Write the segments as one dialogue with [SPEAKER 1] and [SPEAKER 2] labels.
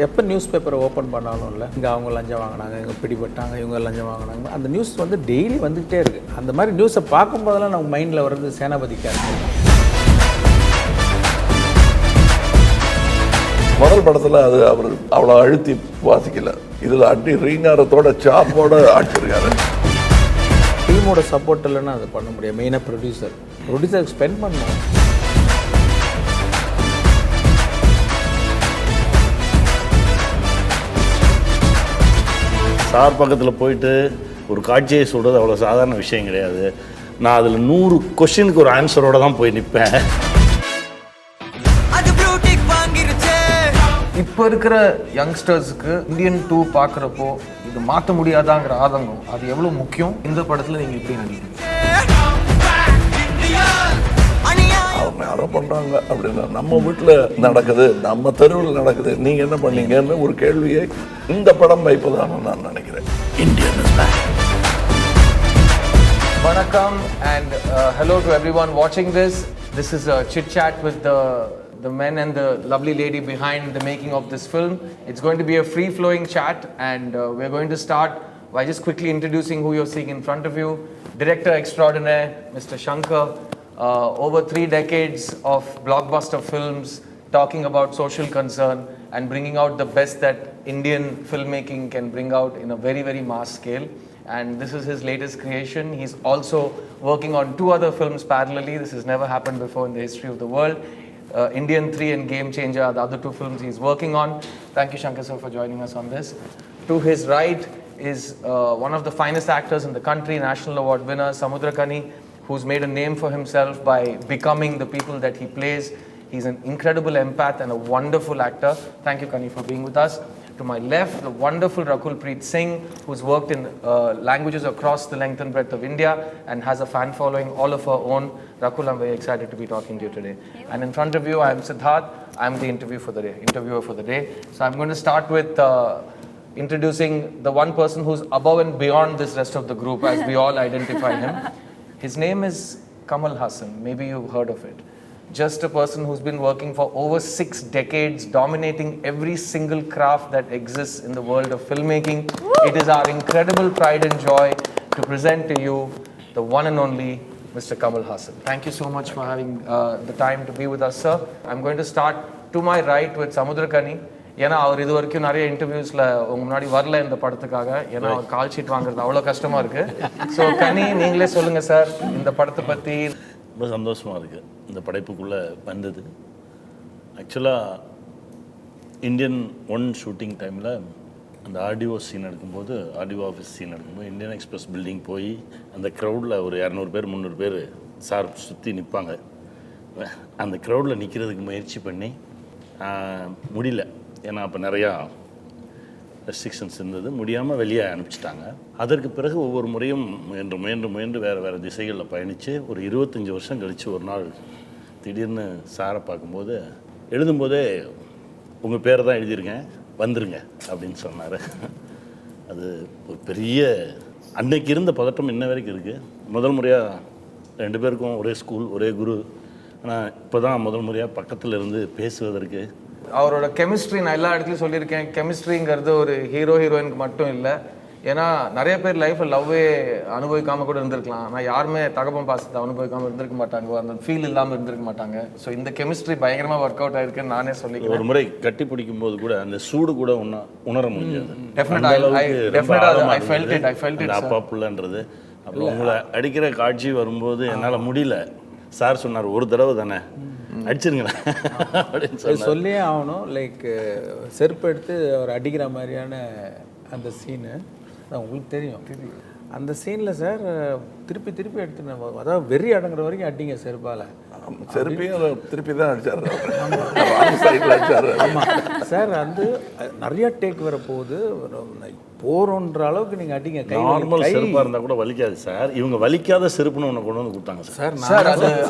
[SPEAKER 1] எப்போ நியூஸ் பேப்பரை ஓப்பன் பண்ணாலும் இல்லை இங்கே அவங்க லஞ்சம் வாங்கினாங்க, இங்கே பிடிபட்டாங்க, இவங்க லஞ்சம் வாங்கினாங்க, அந்த நியூஸ் வந்து டெய்லி வந்துக்கிட்டே இருக்குது. அந்த மாதிரி நியூஸை பார்க்கும்போதெல்லாம் நம்ம மைண்டில் வர்றது சேனாபதிக்காக.
[SPEAKER 2] முதல் படத்தில் அது அவர் அவ்வளோ அழுத்தி வாசிக்கல. இதில் அடி ரீங்காரத்தோட சாப்போட ஆடிச்சிருக்காரு.
[SPEAKER 1] டீமோட சப்போர்ட் இல்லைன்னா அதை பண்ண முடியாது. மெயினாக ப்ரொடியூசருக்கு ஸ்பெண்ட் பண்ணணும்.
[SPEAKER 3] சார் பக்கத்தில் போயிட்டு ஒரு காட்சியை சொல்கிறது அவ்வளோ சாதாரண விஷயம் கிடையாது. நான் அதில் 100 கொஸ்டினுக்கு ஒரு ஆன்சரோடு தான் போய் நிற்பேன்.
[SPEAKER 4] இப்போ இருக்கிற யங்ஸ்டர்ஸுக்கு இந்தியன் 2 பார்க்குறப்போ இது மாற்ற முடியாதாங்கிற ஆதங்கம் அது எவ்வளோ முக்கியம்? இந்த படத்தில் நீங்கள் எப்படி நினைக்கிறீங்க?
[SPEAKER 2] அவங்க யாரோ பண்ணுறாங்க அப்படின்னா நம்ம வீட்டில் நடக்குது, நம்ம தெருவில் நடக்குது, நீங்கள் என்ன பண்ணீங்கன்னு ஒரு கேள்வியை இந்த படம் வைப்பதான்னு நான் நினைக்கிறேன். Indian is back.
[SPEAKER 4] வணக்கம் and hello to everyone watching this. This is a chit chat with the men and the lovely lady behind the making of this film. It's going to be a free flowing chat and we're going to start by just quickly introducing who you're seeing in front of you. Director extraordinaire Mr. Shankar, over 3 decades of blockbuster films talking about social concern and bringing out the best that Indian filmmaking can bring out in a very, very mass scale. And this is his latest creation. He's also working on 2 other films parallelly. This has never happened before in the history of the world. Indian 3 and Game Changer are the other 2 films he's working on. Thank you, Shankar sir, for joining us on this. To his right is one of the finest actors in the country, National Award winner, Samuthirakani, who's made a name for himself by becoming the people that he plays. He's an incredible empath and a wonderful actor. Thank you, Kani, for being with us. To my left, the wonderful Rakul Singh, who's worked in languages across the length and breadth of India and has a fan following all of her own. Rakul, I'm very excited to be talking to you today. And in front of you, I'm Siddharth. I'm the interviewer for the day. So I'm going to start with introducing the one person who's above and beyond this rest of the group as we all identify him. His name is Kamal Haasan. Maybe you've heard of it. Just a person who's been working for over 6 decades, dominating every single craft that exists in the world of filmmaking. It is our incredible pride and joy to present to you the one and only Mr. Kamal Haasan. Thank you so much for having the time to be with us, sir. I'm going to start to my right with Samuthirakani. ஏன்னா அவர் இது வரைக்கும் நிறைய இன்டர்வியூஸில் உங்க முன்னாடி வரல இந்த படத்துக்காக. ஏன்னா அவர் கால் ஷீட் வாங்குறது அவ்வளோ கஷ்டமாக இருக்குது. ஸோ கனி, நீங்களே சொல்லுங்கள் சார் இந்த படத்தை பற்றி.
[SPEAKER 3] ரொம்ப சந்தோஷமாக இருக்குது இந்த படைப்புக்குள்ளே வந்தது. ஆக்சுவலாக இந்தியன் 1 ஷூட்டிங் டைமில் அந்த ஆர்டிஓ சீன் எடுக்கும்போது, ஆர்டிஓ ஆஃபீஸ் சீன் எடுக்கும்போது இந்தியன் எக்ஸ்பிரஸ் பில்டிங் போய் அந்த க்ரௌடில் ஒரு 200 பேர் 300 பேர் சார் சுற்றி நிற்பாங்க. அந்த க்ரௌடில் நிற்கிறதுக்கு முயற்சி பண்ணி முடியல. ஏன்னா அப்போ நிறையா ரெஸ்ட்ரிக்ஷன்ஸ் இருந்தது, முடியாமல் வெளியே அனுப்பிச்சிட்டாங்க. அதற்கு பிறகு ஒவ்வொரு முறையும் முயன்று வேறு திசைகளில் பயணித்து ஒரு 25 வருஷம் கழித்து ஒரு நாள் திடீர்னு சாரை பார்க்கும்போது எழுதும்போதே உங்கள் பேரை தான் எழுதியிருக்கேன், வந்துருங்க அப்படின்னு சொன்னார். அது ஒரு பெரிய அன்னைக்கு இருந்த பதட்டம் இன்ன வரைக்கும் இருக்குது. முதல் முறையாக 2 பேருக்கும் ஒரே ஸ்கூல், ஒரே குரு. ஆனால் இப்போ தான் முதல் முறையாக பக்கத்தில் இருந்து பேசுவதற்கு.
[SPEAKER 4] அவரோட கெமிஸ்ட்ரி நான் எல்லா இடத்துலையும் சொல்லியிருக்கேன். கெமிஸ்ட்ரிங்கிறது ஒரு ஹீரோயினுக்கு மட்டும் இல்லை. ஏன்னா நிறைய பேர் லைஃப்பில் லவ்வே அனுபவிக்காமல் கூட இருந்திருக்கலாம். ஆனால் யாருமே தகப்பம் பாசத்தை அனுபவிக்காமல் இருந்திருக்க மாட்டாங்க, அந்த ஃபீல் இல்லாமல் இருந்திருக்க மாட்டாங்க. ஸோ இந்த கெமிஸ்ட்ரி பயங்கரமாக ஒர்க் அவுட் ஆயிருக்குன்னு நானே சொல்லிக்கிறேன்.
[SPEAKER 3] ஒரு முறை கட்டி பிடிக்கும் போது கூட அந்த சூடு கூட உணர முடியாது. அப்பா புள்ளன்றது. அப்புறம் உங்களை அடிக்கிற காட்சி வரும்போது என்னால் முடியல. சார் சொன்னார், ஒரு தடவை தானே அடிச்சிருங்களேன் அப்படின்னு
[SPEAKER 1] சொல்லியே ஆகணும். லைக் செருப்பு எடுத்து அவர் அடிக்கிற மாதிரியான அந்த சீனு உங்களுக்கு தெரியும். அந்த சீனில் சார் திருப்பி எடுத்து அதாவது வெறி அடங்குற வரைக்கும் அடிங்க செருப்பால்.
[SPEAKER 2] செருப்பையும் திருப்பி தான் அடிச்சார்.
[SPEAKER 1] ஆமாம் சார், வந்து நிறைய டேக் வர போகுது, போறோன்ற அளவுக்கு நீங்கள் அடிங்க.
[SPEAKER 3] நார்மல் செருப்பாக இருந்தால் கூட வலிக்காது சார். இவங்க வலிக்காத செருப்புன்னு ஒன்று கொண்டு வந்து கொடுத்தாங்க சார்.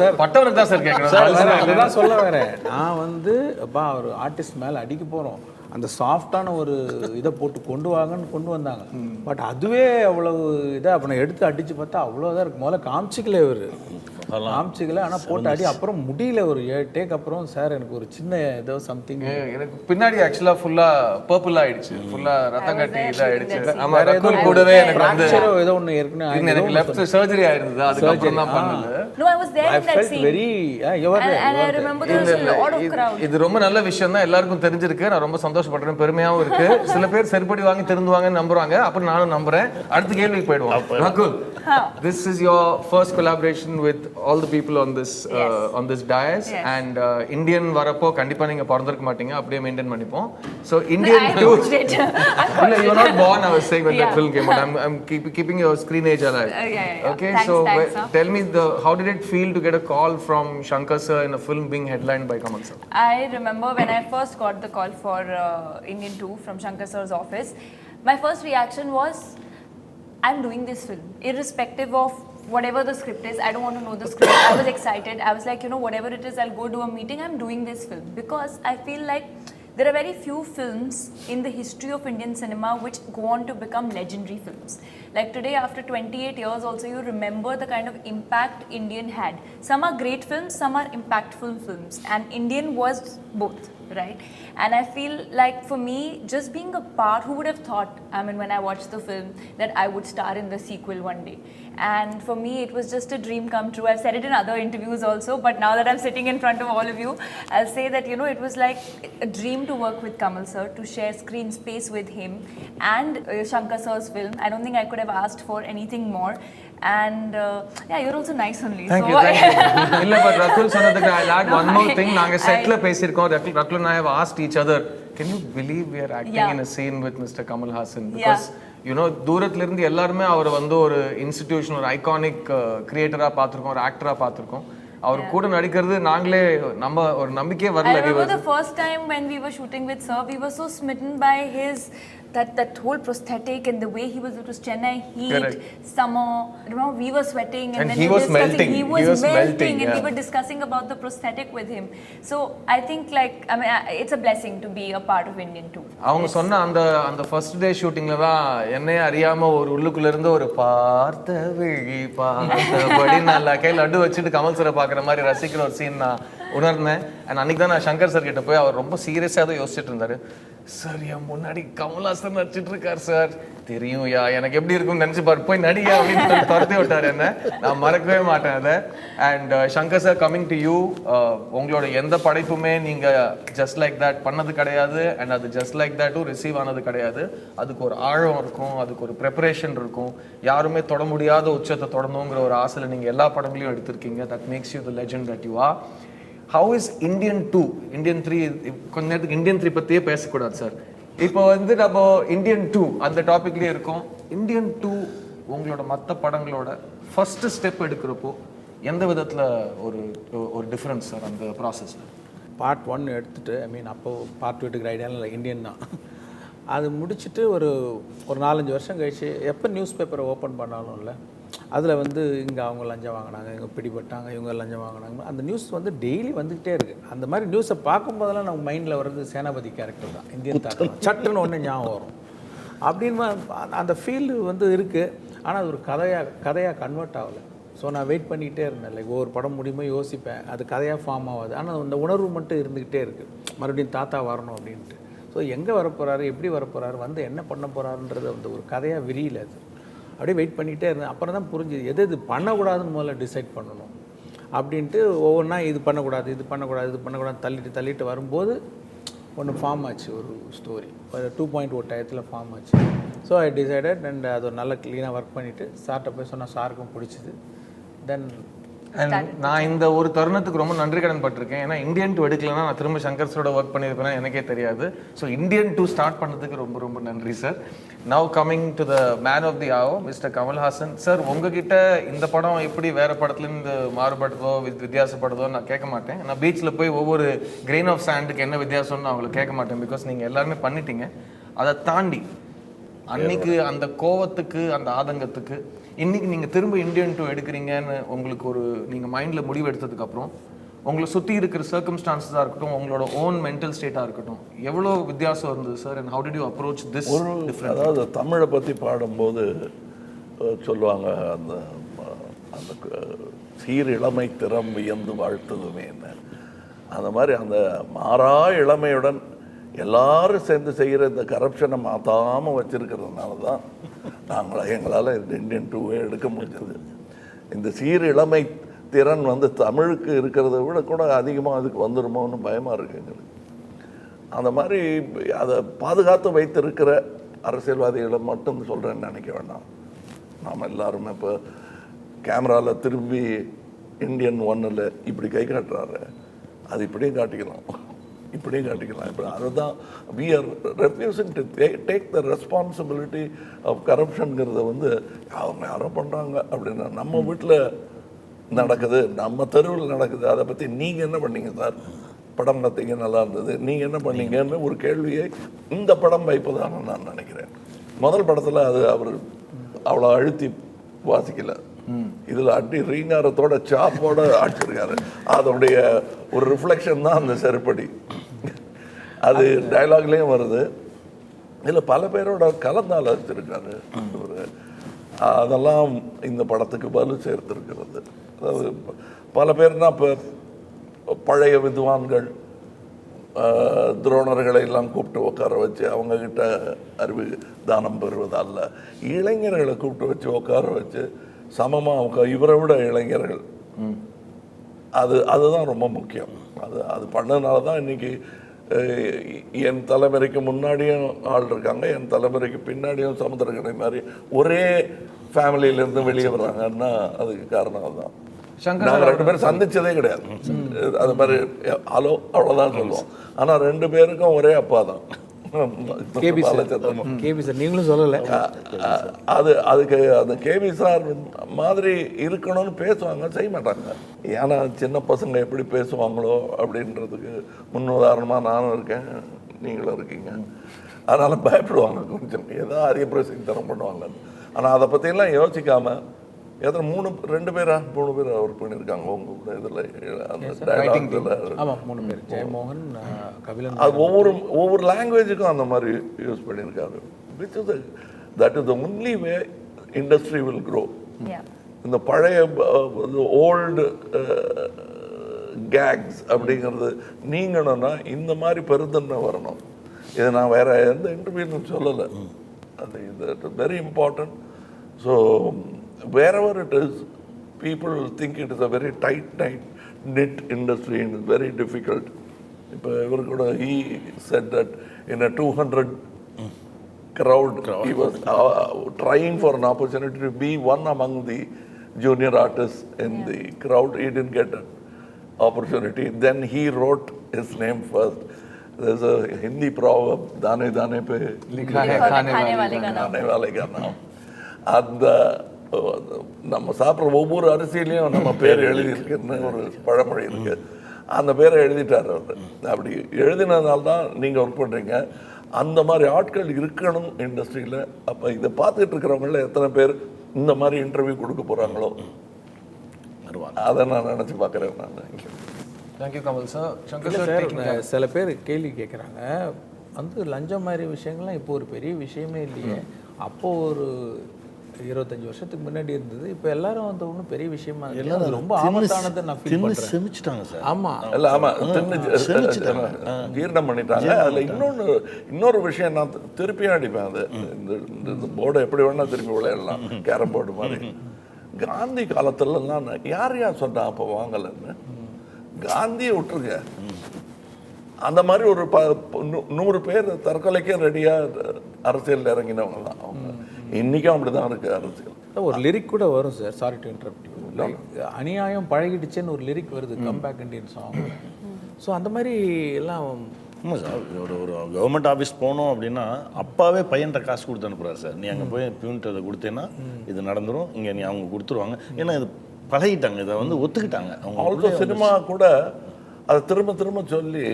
[SPEAKER 4] சார் பட்டவனுக்கு தான் சார் கேட்குறேன்.
[SPEAKER 1] அதுதான் சொல்ல வரேன். நான் வந்து அப்பா ஒரு ஆர்டிஸ்ட் மேலே அடிக்க போகிறோம், அந்த சாஃப்டான ஒரு இதை போட்டு கொண்டு வாங்கன்னு கொண்டு வந்தாங்க. பட் அதுவே அவ்வளவு இதை அப்போ நான் எடுத்து அடித்து பார்த்தா அவ்வளோதான் இருக்குது. முதல்ல காமிச்சிக்கல இவர். காமிச்சிக்கல ஆனால் போட்டு அடி அப்புறம் முடியல ஒரு 7 டேக் அப்புறம் சார் எனக்கு ஒரு சின்ன ஏதோ சம்திங்
[SPEAKER 4] எனக்கு பின்னாடி ஆக்சுவலா ஃபுல்லா பர்பிள் ஆயிடுச்சு, ஃபுல்லா ரத்தம் கட்டி இதாயிடுச்சு. ஆமா, ரகுல் கூடவே எனக்கு வந்து
[SPEAKER 1] ஏதோ ஒன்று ஏற்கனவே
[SPEAKER 4] எனக்கு லெஃப்ட் சர்ஜரி ஆயிருந்தது, அதுக்கப்புறம் தான் பண்ணது.
[SPEAKER 5] No, I was there in that scene.
[SPEAKER 1] you were there.
[SPEAKER 5] And I remember there was a lot of crowd.
[SPEAKER 4] இது ரொம்ப நல்ல விஷயம் தான், எல்லாருக்கும் தெரிஞ்சிருக்கு. நான் ரொம்ப சந்தோஷப்படுறேன், பெருமையாவும் இருக்கு. சில பேர் செருப்படி வாங்கி திருந்துவாங்கன்னு நம்புறாங்க, அப்புறம் நானும் நம்புறேன். அடுத்த கேள்விக்கு போயிடுவோம். Rakul, this is your first collaboration with all the people on this dais, and Indian வரப்போ கண்டிப்பா நீங்க பிறந்திருக்க மாட்டீங்க, அப்படியே மெயின்டைன் பண்ணிப்போம். So Indian too. You were not born, I was saying, when that film came out. I'm keeping your screen age alive. Okay,
[SPEAKER 5] thanks,
[SPEAKER 4] so tell me, how did it feel to get a call from Shankar sir in a film being headlined by Kamal sir?
[SPEAKER 5] I remember when I first got the call for Indian 2 from Shankar sir's office, my first reaction was, I'm doing this film irrespective of whatever the script is. I don't want to know the script. I was excited. I was like, whatever it is, I'll go do a meeting. I'm doing this film because I feel like there are very few films in the history of Indian cinema which go on to become legendary films. Like today, after 28 years also, you remember the kind of impact Indian had. Some are great films, some are impactful films, and Indian was both, right? And I feel like for me, just being a part, who would have thought, when I watched the film, that I would star in the sequel one day. And for me, it was just a dream come true. I've said it in other interviews also, but now that I'm sitting in front of all of you, I'll say that, it was like a dream to work with Kamal sir, to share screen space with him and Shankar sir's film. I don't think I could have asked for anything more. And you're also nice only.
[SPEAKER 4] Thank you. இல்ல, but Rakul சொன்னதுக்கு I'll add one more thing. நாங்க செட்ல பேசியிருக்கோம். Rakul and I have asked each other, can you believe we are acting in a scene with Mr. Kamal Haasan? Because தூரத்துல இருந்து எல்லாருமே அவர் வந்து ஒரு இன்ஸ்டிடியூஷன், ஒரு ஐகானிக் கிரியேட்டரா பார்த்திருக்கோம், ஒரு ஆக்டரா பார்த்திருக்கோம். அவர் கூட நடிக்கிறது நாங்களே நம்ம ஒரு நம்பிக்கையே வரல.
[SPEAKER 5] I remember the first time when we were shooting with sir, we were so smitten by his that whole prosthetic and the way he was, it was Chennai heat, correct, summer, we were sweating and then
[SPEAKER 4] he was melting.
[SPEAKER 5] He was melting and we were discussing about the prosthetic with him. So I think it's a blessing to be a part of Indian too.
[SPEAKER 4] அவங்க சொன்ன அந்த first day ஷூட்டிங்ல தான் என்னைய அறியாம ஒரு உள்ளுக்குள்ள இருந்து ஒரு பார்த்தபடி நான் கையில் லட்டு வச்சுட்டு கமல் சரை பார்க்குற மாதிரி ரசிக்கிற ஒரு சீன் நான் உணர்ந்தேன். அண்ட் அன்னைக்கு தான் நான் சங்கர் சார் கிட்ட போய், அவர் ரொம்ப சீரியஸாக தான் யோசிச்சுட்டு இருந்தாரு. சார், என் முன்னாடி கமல்ஹாசன் நடிச்சிட்டு இருக்கார் சார், தெரியும்யா, எனக்கு எப்படி இருக்கும்னு நினைச்சு பாரு, போய் நடிகா அப்படின்னு துரத்தி விட்டார் என்ன. நான் மறக்கவே மாட்டேன் அதை. And Shankar sir, coming to you, உங்களோட எந்த படைப்புமே நீங்க ஜஸ்ட் லைக் தட் பண்ணது கிடையாது, அண்ட் அது ஜஸ்ட் லைக் தட்டும் ரிசீவ் ஆனது கிடையாது. அதுக்கு ஒரு ஆழம் இருக்கும், அதுக்கு ஒரு ப்ரிப்பரேஷன் இருக்கும். யாருமே தொட முடியாத உச்சத்தை தொடணுங்கிற ஒரு ஆசையில் நீங்க எல்லா படங்களையும் எடுத்திருக்கீங்க. That makes you the legend that you are. How is Indian 2, Indian 3, கொஞ்ச நேரத்துக்கு Indian 3 பற்றியே பேசக்கூடாது சார். இப்போ வந்து நம்ம Indian 2 அந்த டாபிக்லேயே இருக்கோம். Indian 2 உங்களோட மற்ற படங்களோட ஃபர்ஸ்ட் ஸ்டெப் எடுக்கிறப்போ எந்த விதத்தில் ஒரு டிஃப்ரென்ஸ் சார் அந்த ப்ராசஸில்?
[SPEAKER 1] பார்ட் 1 எடுத்துகிட்டு அப்போ பார்ட் 2 எடுக்கிற ஐடியாவில் இல்லை, இந்தியன் தான். அது முடிச்சுட்டு ஒரு 4-5 வருஷம் கழிச்சு எப்போ நியூஸ் பேப்பரை ஓப்பன் பண்ணாலும் இல்லை, அதில் வந்து இங்கே அவங்க லஞ்சம் வாங்கினாங்க, இங்கே பிடிபட்டாங்க, இவங்க லஞ்சம் வாங்கினாங்க, அந்த நியூஸ் வந்து டெய்லி வந்துக்கிட்டே இருக்குது. அந்த மாதிரி நியூஸை பார்க்கும்போதெல்லாம் நம்ம மைண்டில் வர்றது சேனாபதி கேரக்டர் தான், இந்தியன் தாத்தா சட்டுன்னு ஒன்று ஞாபகம் வரும். அப்படின்னு அந்த ஃபீல் வந்து இருக்குது. ஆனால் அது ஒரு கதையாக கன்வெர்ட் ஆகலை. ஸோ நான் வெயிட் பண்ணிக்கிட்டே இருந்தேன். லைக் ஒவ்வொரு படம் முடியுமோ யோசிப்பேன், அது கதையாக ஃபார்ம் ஆகாது. ஆனால் அந்த உணர்வு மட்டும் இருந்துக்கிட்டே இருக்குது, மறுபடியும் தாத்தா வரணும் அப்படின்ட்டு. ஸோ எங்கே வரப்போகிறாரு, எப்படி வரப்போகிறாரு, வந்து என்ன பண்ண போகிறாருன்றது அந்த ஒரு கதையாக விரியல. அது அப்படியே வெயிட் பண்ணிக்கிட்டே இருந்தேன். அப்புறம் தான் புரிஞ்சுது எது பண்ணக்கூடாதுன்னு முதல்ல டிசைட் பண்ணணும் அப்படின்ட்டு. ஒவ்வொன்றா இது பண்ணக்கூடாது, இது பண்ணக்கூடாது, இது பண்ணக்கூடாது தள்ளிட்டு வரும்போது ஒன்று ஃபார்ம் ஆச்சு, ஒரு ஸ்டோரி ஒரு 2.0 டயத்தில் ஃபார்ம் ஆச்சு. ஸோ ஐ டிசைடட் அண்ட் அது ஒரு நல்ல க்ளீனாக ஒர்க் பண்ணிவிட்டு சார்கிட்ட போய் சொன்னால் சாருக்கும் பிடிச்சிது. தென்
[SPEAKER 4] நான் இந்த ஒரு தருணத்துக்கு ரொம்ப நன்றி கடன் பட்டிருக்கேன். ஏன்னா Indian 2 எடுக்கலன்னா நான் திரும்ப சங்கர் சரோட ஒர்க் பண்ணியிருப்பேன்னா எனக்கே தெரியாது. ஸோ Indian 2 ஸ்டார்ட் பண்ணதுக்கு ரொம்ப ரொம்ப நன்றி sir. Now coming to the man of the hour, mister Kamal Haasan sir. உங்ககிட்ட இந்த படம் எப்படி வேற படத்துலேருந்து மாறுபடுதோ வித்தியாசப்படுதோ நான் கேட்க மாட்டேன். நான் பீச்சில் போய் ஒவ்வொரு கிரெயின் ஆஃப் சாண்டுக்கு என்ன வித்தியாசம்னு நான் அவங்களை கேட்க மாட்டேன். பிகாஸ் நீங்கள் எல்லாருமே பண்ணிட்டீங்க. அதை தாண்டி அன்னைக்கு அந்த கோவத்துக்கு, அந்த ஆதங்கத்துக்கு, இன்னைக்கு நீங்கள் திரும்ப Indian 2 எடுக்கிறீங்கன்னு உங்களுக்கு ஒரு நீங்கள் மைண்டில் முடிவு எடுத்ததுக்கப்புறம் உங்களை சுற்றி இருக்கிற சர்க்கம்ஸ்டான்ஸஸாக இருக்கட்டும், உங்களோட ஓன் மென்டல் ஸ்டேட்டாக இருக்கட்டும், எவ்வளோ வித்தியாசம் இருந்தது sir? And how did you approach this?
[SPEAKER 2] அதாவது தமிழை பற்றி பாடும்போது சொல்லுவாங்க, அந்த அந்த சீர் இளமை திறம் வியந்து வாழ்த்துதுமே என்ன. அந்த மாதிரி அந்த மாறா இளமையுடன் எல்லாரும் சேர்ந்து செய்கிற இந்த கரப்ஷனை மாற்றாமல் வச்சுருக்கிறதுனால தான் எங்களால் இந்த இந்தியன் 2 எடுக்க முடிஞ்சது. இந்த சீர் இளமை திறன் தமிழுக்கு இருக்கிறத விட கூட அதிகமாக அதுக்கு வந்துடுமோன்னு பயமாக இருக்குது எங்களுக்கு. அந்த மாதிரி அதை பாதுகாத்து வைத்திருக்கிற அரசியல்வாதிகளை மட்டும் சொல்கிறேன்னு நினைக்க வேண்டாம். நாம் எல்லாருமே இப்போ கேமராவில் திரும்பி இந்தியன் 1 இப்படி கை காட்டுறாரு, அது இப்படியும் காட்டிக்கலாம், இப்படியும் காட்டிக்கலாம். இப்போ அதுதான் we are refusing to take the responsibility of corruptionங்கிறத அவங்க யாரோ பண்ணுறாங்க அப்படின்னா நம்ம வீட்டில் நடக்குது, நம்ம தெருவில் நடக்குது. அதை பற்றி நீங்கள் என்ன பண்ணீங்க சார்? படம் பார்த்தீங்க, நல்லா இருந்தது, நீங்கள் என்ன பண்ணீங்கன்னு ஒரு கேள்வியை இந்த படம் வைப்பதான நான் நினைக்கிறேன். முதல் படத்தில் அது அவர் அவ்வளோ அழுத்தி வாசிக்கல, இதில் அடி ரீங்காரத்தோட சாப்போட அடிச்சிருக்காரு. அதோடைய ஒரு ரிஃப்ளெக்ஷன் தான் அந்த செருப்படி. அது டைலாக்லேயும் வருது, இதில் பல பேரோட கலந்தால் அடிச்சிருக்காரு. அதெல்லாம் இந்த படத்துக்கு வலு சேர்த்துருக்கிறது. அதாவது பல பேர்னா இப்போ பழைய வித்வான்கள் துரோணர்களை எல்லாம் கூப்பிட்டு உட்கார வச்சு அவங்கக்கிட்ட அறிவு தானம் பெறுவதல்ல, இளைஞர்களை கூப்பிட்டு வச்சு உட்கார வச்சு சமமாக இவரை விட இளைஞர்கள், அதுதான் ரொம்ப முக்கியம். அது பண்ணதுனால தான் இன்றைக்கி என் தலைமுறைக்கு முன்னாடியும் ஆள் இருக்காங்க, என் தலைமுறைக்கு பின்னாடியும் சமுத்திரக்கணி மாதிரி ஒரே ஃபேமிலியிலேருந்து வெளியே வர்றாங்கன்னா அதுக்கு காரணம் அதுதான். நாங்கள் 2 பேரும் சந்திச்சதே கிடையாது. அது மாதிரி ஹலோ அவ்வளோதான் சொல்லுவோம். ஆனால் 2 பேருக்கும் ஒரே அப்பா தான்.
[SPEAKER 1] நீங்களும் சொல்லலை.
[SPEAKER 2] அதுக்கு அந்த கேபி சார் மாதிரி இருக்கணும்னு பேசுவாங்க, செய்ய மாட்டாங்க. ஏன்னா சின்ன பசங்க எப்படி பேசுவாங்களோ அப்படின்றதுக்கு முன்னுதாரணமாக நானும் இருக்கேன், நீங்களும் இருக்கீங்க. அதனால் பயப்படுவாங்க கொஞ்சம், ஏதோ அரிய பிரசிங் தரம் பண்ணுவாங்க. ஆனால் அதை பற்றியெல்லாம் யோசிக்காமல் எத்தனை 2 பேரா 3 பேர் ஒர்க் பண்ணியிருக்காங்க உங்க கூட. இதில் அந்த டைலாக்ல
[SPEAKER 1] 3 பேர், ஜெயமோகன், கபிலன்.
[SPEAKER 2] அது ஒவ்வொரு லாங்குவேஜுக்கும் அந்த மாதிரி யூஸ் பண்ணியிருக்காரு. That is the only way industry will grow. இந்த பழைய ஓல்டு கேக்ஸ் அப்படிங்கிறது நீங்கணும்னா இந்த மாதிரி பெருந்தன்மை வரணும். இதை நான் வேற எந்த இன்டர்வியூன்னு சொல்லலை. அது இது very important. So wherever it is, people think it is a very tight-knit industry and it's very difficult. He said that in a 200 crowd, he was trying for an opportunity to be one among the junior artists in the crowd. He didn't get an opportunity. Then he wrote his name first. There's a Hindi proverb, "Dane dane pe likha hai khane wale ka naam." And நம்ம சாப்பிட்ற ஒவ்வொரு அரிசியிலையும் நம்ம பேர் எழுதியிருக்குன்னு ஒரு பழமொழி இருக்கு. அந்த பேரை எழுதிட்டார் அவர். அப்படி எழுதினதுனால தான் நீங்கள் ஒர்க் பண்ணுறீங்க. அந்த மாதிரி ஆட்கள் இருக்கணும் இண்டஸ்ட்ரியில். அப்போ இதை பார்த்துட்டு இருக்கிறவங்கள எத்தனை பேர் இந்த மாதிரி இன்டர்வியூ கொடுக்க போகிறாங்களோ அதை நான் நினச்சி பார்க்குறேன். நான்
[SPEAKER 4] thank you Kamal sir. Shankar sir,
[SPEAKER 1] சில பேர் கேள்வி கேட்குறாங்க, லஞ்சம் மாதிரி விஷயங்கள்லாம் இப்போ ஒரு பெரிய விஷயமே இல்லையே, அப்போது ஒரு 25 வருஷத்துக்கு முன்னாடி இருந்தது, இப்போ எல்லாரும் ஒன்றும் பெரிய விஷயமா இல்லை, ரொம்ப ஆபத்தானதை நான் ஃபீல் பண்ணுறேன்.
[SPEAKER 3] செமிச்சிட்டாங்க சார்.
[SPEAKER 1] ஆமாம்
[SPEAKER 2] இல்லை, ஜீரணம் பண்ணிட்டாங்க. அதில் இன்னொரு விஷயம் நான் திருப்பியும் அடிப்பேன். அது இந்த போர்டை எப்படி வேணால் திருப்பி விளையாடலாம், கேரம் போர்டு மாதிரி. காந்தி காலத்துலலாம் யார் சொன்னா அப்போ வாங்கலைன்னு? காந்தியை விட்டுருங்க, அந்த மாதிரி ஒரு 100 பேர் தற்கொலைக்கே ரெடியாக அரசியல் இறங்கினவங்க தான் அவங்க. இன்றைக்கும் அப்படி தான் இருக்குது அரசியல்.
[SPEAKER 1] ஒரு லிரிக் கூட வரும் sir, sorry to interrupt you, அநியாயம் பழகிடுச்சுன்னு ஒரு லிரிக் வருது, come back Indian song. So அந்த மாதிரி எல்லாம்.
[SPEAKER 3] ஆமாம் சார், ஒரு கவர்மெண்ட் ஆஃபீஸ் போனோம் அப்படின்னா அப்பாவே பையன்கிட்ட காசு கொடுத்து அனுப்புகிறாரு சார். நீ அங்கே போய் பியூன்ட்டு அதை கொடுத்தேன்னா இது நடந்துடும், இங்கே நீ அவங்க கொடுத்துருவாங்க. ஏன்னா இது பழகிட்டாங்க, இதை ஒத்துக்கிட்டாங்க அவங்க.
[SPEAKER 2] ஆல்சோ சினிமா கூட அதை திரும்ப திரும்ப சொல்லி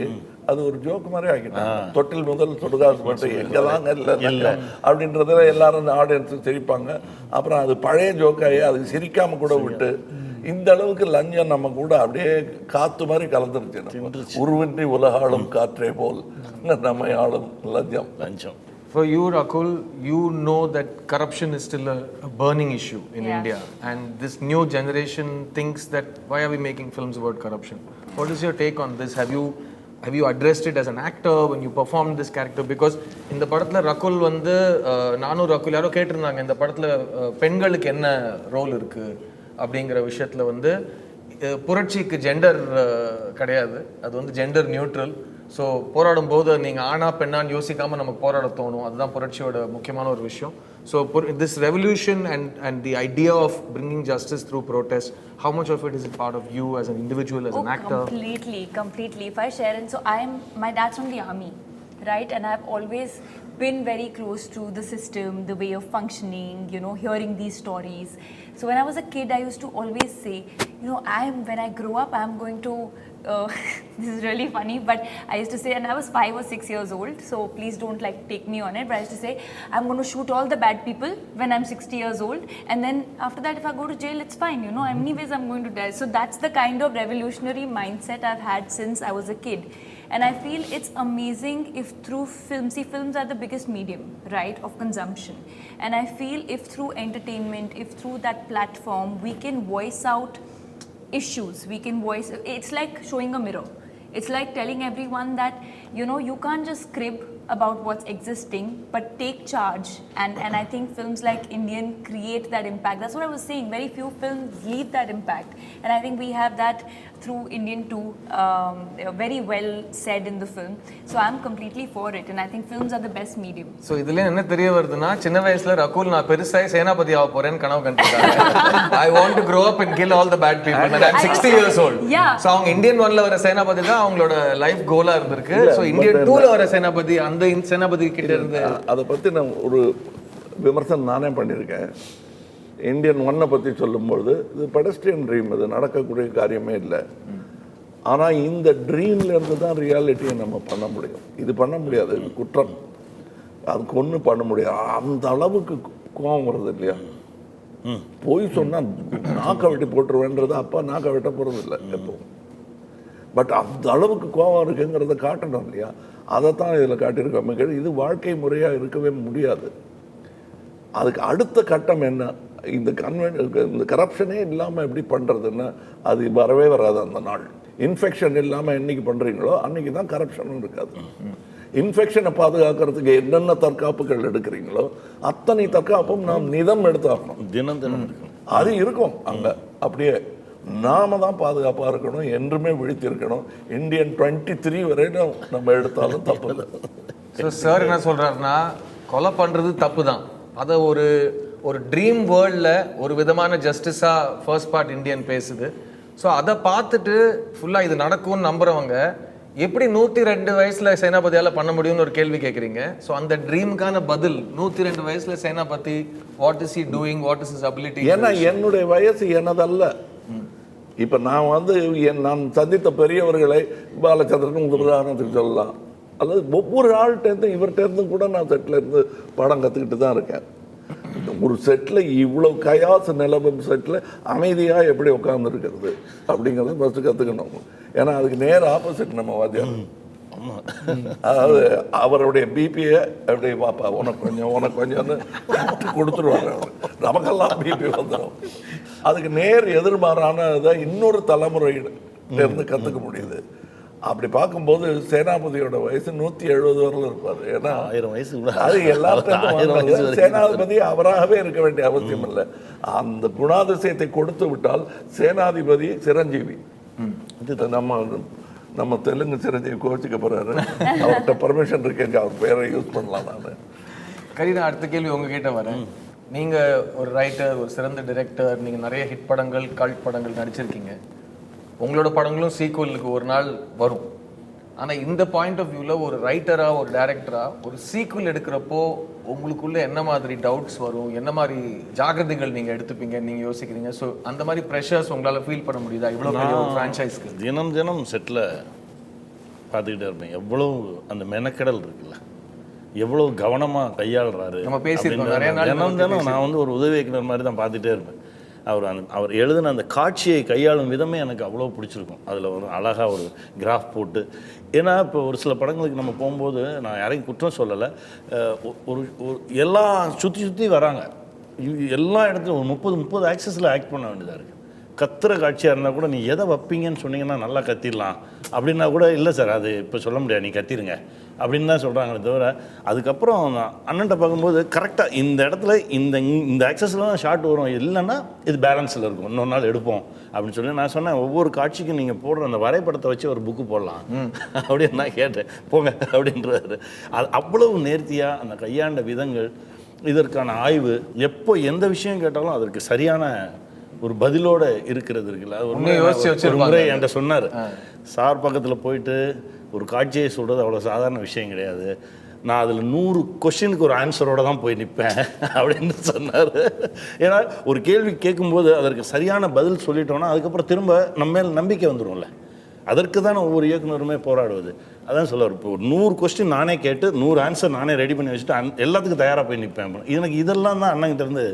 [SPEAKER 2] அது ஒரு ஜோக்கு மாதிரி ஆகிட்டாங்க. தொட்டில் முதல் சுடுகாசு மட்டும் எங்கெல்லாம் இல்லை அப்படின்றதுல எல்லாரும் ஆடியன்ஸு சிரிப்பாங்க. அப்புறம் அது பழைய ஜோக்காகி அதுக்கு சிரிக்காம கூட விட்டு இந்த அளவுக்கு லஞ்சம் நம்ம கூட அப்படியே காற்று மாதிரி கலந்துருச்சு. உருவின்றி உலகாளும் காற்றே போல் நம்மை ஆளும் லஞ்சம்.
[SPEAKER 4] For you, Rakul, you know that corruption is still a burning issue in India, and this new generation thinks that why are we making films about corruption? What is your take on this? Have you addressed it as an actor when you performed this character? Because இந்த படத்துல ரகுல் வந்து நானும் ரகுல் யாரோ கேட்டிருந்தாங்க இந்த படத்துல பெண்களுக்கு என்ன ரோல் இருக்கு அப்படிங்கிற விஷயத்துல வந்து புரட்சிக்கு ஜெண்டர் கிடையாது, அது வந்து ஜெண்டர் நியூட்ரல். ஸோ போராடும் போது நீங்கள் ஆனா பெண்ணான்னு யோசிக்காமல் நமக்கு போராட தோணும், அதுதான் புரட்சியோட முக்கியமான ஒரு விஷயம். So this revolution and the idea of bringing justice through protest, how much of it is a part of you as an individual, as an actor?
[SPEAKER 5] Completely. If I share it, so my dad's from the army, right? And I've always been very close to the system, the way of functioning, you know, hearing these stories. So when I was a kid, I used to always say, you know, when I grow up, I'm going to this is really funny, but I used to say, and I was 5 or 6 years old, so please don't like take me on it, but I used to say, I'm going to shoot all the bad people when I'm 60 years old, and then after that, if I go to jail, it's fine, you know, anyways, I'm going to die. So that's the kind of revolutionary mindset I've had since I was a kid. And I feel it's amazing if through films, see, films are the biggest medium, right, of consumption. And I feel if through entertainment, if through that platform, we can voice out issues, we can voice, it's like showing a mirror. It's like telling everyone that, you know, you can't just crib about what's existing, but take charge. And I think films like Indian create that impact. That's what I was saying. Very few films leave that impact. And I think we have that through Indian too, very well said in the film. So I'm completely for it. And I think films are the best medium.
[SPEAKER 4] So இதில் என்ன தெரிய வருதுன்னா, சின்ன வயசுல ரகுல் நான் பெருசாக சேனாபதி ஆக போறேன்னு கனவு கண்டிருக்காங்க. I want to grow up and kill all the bad people. And I'm 60 years old.
[SPEAKER 5] Yeah.
[SPEAKER 4] So அவங்க இந்தியன் 1ல வர சேனாபதி தான் அவங்களோட லைஃப் கோலா இருந்திருக்கு. So இந்தியன் 2ல வர சேனாபதி அந்த சேனாபதி கிட்ட இருந்து
[SPEAKER 2] அதை பற்றி நான் ஒரு விமர்சனம் நானே பண்ணியிருக்கேன். இந்தியன் 1 பற்றி சொல்லும்போது இது பெடஸ்ட்ரியன் ட்ரீம், இது நடக்கக்கூடிய காரியமே இல்லை. ஆனால் இந்த ட்ரீம்லேருந்து தான் ரியாலிட்டியை நம்ம பண்ண முடியும். இது பண்ண முடியாது, இது குற்றம், அதுக்கு ஒன்றும் பண்ண முடியாது. அந்த அளவுக்கு கோபம் வருது இல்லையா? போய் சொன்னால் நாக்க வெட்டி போட்டுருவேன்றது அப்பா நாக்க வெட்ட போகிறது இல்லை எப்பவும். பட் அந்த அளவுக்கு கோபம் இருக்குங்கிறத காட்டணும் இல்லையா? அதைத்தான் இதில் காட்டியிருக்கோம். இது வாழ்க்கை முறையாக இருக்கவே முடியாது. அதுக்கு அடுத்த கட்டம் என்ன? இந்த இந்த கரப்ஷனே இல்லாமல் எப்படி பண்ணுறதுன்னா அது வரவே வராது. அந்த நாள் இன்ஃபெக்ஷன் இல்லாமல் என்னைக்கு பண்ணுறீங்களோ அன்றைக்கி தான் கரப்ஷனும் இருக்காது. இன்ஃபெக்ஷனை பாதுகாக்கிறதுக்கு என்னென்ன தற்காப்புகள் எடுக்கிறீங்களோ அத்தனை தற்காப்பும் நாம் நிதம் எடுத்தாகணும்.
[SPEAKER 3] தினம் தினம்
[SPEAKER 2] அது இருக்கும் அங்கே. அப்படியே நாம தான் பாதுகாப்பாக இருக்கணும், என்றுமே விழித்திருக்கணும். இந்தியன் 23 வரையும் நம்ம எடுத்தாலும் தப்பு இல்லை.
[SPEAKER 4] ஸோ சார் என்ன சொல்கிறாருன்னா, கொலை பண்ணுறது தப்பு தான், அதை ஒரு ட்ரீம் வேர்ல்டில் ஒரு விதமான ஜஸ்டிஸாக ஃபர்ஸ்ட் பார்ட் இந்தியன் பேசுது. ஸோ அதை பார்த்துட்டு ஃபுல்லாக இது நடக்கும்னு நம்புகிறவங்க எப்படி 102 வயசில் சேனாபதியால் பண்ண முடியும்னு ஒரு கேள்வி கேட்குறீங்க. ஸோ அந்த ட்ரீமுக்கான பதில் 102 வயசில் Senapathi what is he doing, what is his ability?
[SPEAKER 2] ஏன்னா என்னுடைய வயசு எனதல்ல. இப்போ நான் நான் சந்தித்த பெரியவர்களை பாலச்சந்திரன் உதாரணத்துக்கு சொல்லலாம், அல்லது ஒவ்வொரு ஆள்கிட்டேருந்தும் இவர்கிட்டேருந்தும் கூட நான் செட்டில் இருந்து படம் கற்றுக்கிட்டு தான் இருக்கேன். ஒரு செட்டில் இவ்வளோ கயாசு நிலவும் செட்டில் அமைதியாக எப்படி உட்காந்துருக்கிறது அப்படிங்கிறத ஃபஸ்ட்டு கற்றுக்கணும். ஏன்னா அதுக்கு நேர் ஆப்போசிட் நம்ம வாத்தியார். அதாவது அவருடைய பிபியை எப்படி பாப்பா உனக்கு கொஞ்சம்னு கொடுத்துருவாங்க. நமக்கெல்லாம் பிபி வந்துடும். அதுக்கு நேர் எதிர்மாறானதை இன்னொரு தலைமுறையிலிருந்து கற்றுக்க முடியுது. அப்படி பார்க்கும்போது சேனாபதியோட வயசு 170 வரல இருப்பார். ஏன்னா
[SPEAKER 3] 1000 வயசு
[SPEAKER 2] அது எல்லாத்தையும் சேனாதிபதி அவராகவே இருக்க வேண்டிய அவசியம் இல்லை. அந்த குணாதிசயத்தை கொடுத்து விட்டால் சேனாதிபதி சிரஞ்சீவி. நம்ம தெலுங்கு சிரஞ்சீவி கோச்சிக்க போறாரு, அவர்கிட்ட பர்மிஷன் இருக்கேங்க, அவர் பேரை யூஸ் பண்ணலாம். நான்
[SPEAKER 4] கரீனா, அடுத்த கேள்வி உங்ககிட்ட வரேன். நீங்கள் ஒரு ரைட்டர், ஒரு சிறந்த டிரெக்டர், நீங்கள் நிறைய ஹிட் படங்கள், கல்ட் படங்கள் நடிச்சிருக்கீங்க. உங்களோட படங்களும் சீக்குவலுக்கு ஒரு நாள் வரும். ஆனால் இந்த பாயிண்ட் ஆஃப் வியூவில் ஒரு ரைட்டராக, ஒரு டைரக்டராக ஒரு சீக்குவல் எடுக்கிறப்போ உங்களுக்குள்ள என்ன மாதிரி டவுட்ஸ் வரும், என்ன மாதிரி ஜாகிரதைகள் நீங்கள் எடுத்துப்பீங்க, நீங்கள் யோசிக்கிறீங்க? ஸோ அந்த மாதிரி ப்ரெஷர்ஸ் உங்களால் ஃபீல் பண்ண முடியுதா இவ்வளோ பெரிய ஒரு ஃப்ரான்ச்சைஸ்க்கு?
[SPEAKER 3] தினம் தினம் செட்டில் பார்த்துக்கிட்டே இருப்பேன். எவ்வளோ அந்த மெனக்கெடல் இருக்குல்ல, எவ்வளோ கவனமாக கையாளுறாரு.
[SPEAKER 4] நம்ம பேசியிருக்கோம் நிறைய நாள்.
[SPEAKER 3] தினம் தினம் நான் ஒரு உதவி இயக்குனர் மாதிரி தான் பார்த்துட்டே இருப்பேன். அவர் எழுதின அந்த காட்சியை கையாளும் விதமே எனக்கு அவ்வளோ பிடிச்சிருக்கும். அதில் ஒரு அழகாக ஒரு கிராஃப் போட்டு, ஏன்னா இப்போ ஒரு சில படங்களுக்கு நம்ம போகும்போது நான் யாரையும் குற்றம் சொல்லலை, ஒரு எல்லாம் சுற்றி வராங்க, எல்லா இடத்துலையும் ஒரு 30 ஆக்சஸில் ஆக்ட் பண்ண வேண்டியதாக இருக்குது. கத்துற காட்சியாக இருந்தால் கூட நீ எதை வைப்பீங்கன்னு சொன்னீங்கன்னா நல்லா கத்திடலாம் அப்படின்னா கூட, இல்லை சார் அது இப்போ சொல்ல முடியாது, நீ கத்திருங்க அப்படின்னு தான் சொல்கிறாங்களே தவிர, அதுக்கப்புறம் அண்ணன்ட்ட பார்க்கும்போது கரெக்டாக இந்த இடத்துல இந்த ஆக்சஸில் தான் ஷார்ட் வரும், இல்லைன்னா இது பேலன்ஸில் இருக்கும், இன்னொரு நாள் எடுப்போம் அப்படின்னு சொல்லி நான் சொன்னேன். ஒவ்வொரு காட்சிக்கும் நீங்கள் போடுற அந்த வரைபடத்தை வச்சு ஒரு புக்கு போடலாம் அப்படின்னு நான் கேட்டேன். போங்க அப்படின்றாரு. அது அவ்வளவு நேர்த்தியாக அந்த கையாண்ட விதங்கள், இதற்கான ஆய்வு, எப்போ எந்த விஷயம் கேட்டாலும் அதற்கு சரியான ஒரு பதிலோடு இருக்கிறது இருக்குல்ல. ஒரு முறை என்கிட்ட சொன்னார், சார் பக்கத்தில் போயிட்டு ஒரு காட்சியை சொல்கிறது அவ்வளோ சாதாரண விஷயம் கிடையாது, நான் அதில் 100 கொஸ்டினுக்கு ஒரு ஆன்சரோடு தான் போய் நிற்பேன் அப்படின்னு சொன்னார். ஏன்னா ஒரு கேள்வி கேட்கும்போது அதற்கு சரியான பதில் சொல்லிட்டோன்னா அதுக்கப்புறம் திரும்ப நம்ம மேல் நம்பிக்கை வந்துடும்ல. அதற்கு தான் ஒவ்வொரு இயக்குனருமே போராடுவது. அதான் சொல்லுவார், இப்போ ஒரு 100 கொஸ்டின் நானே கேட்டு 100 ஆன்சர் நானே ரெடி பண்ணி வச்சுட்டு எல்லாத்துக்கும் தயாராக போய் நிற்பேன். எனக்கு இதெல்லாம் தான் அண்ணங்கிட்ட இருந்து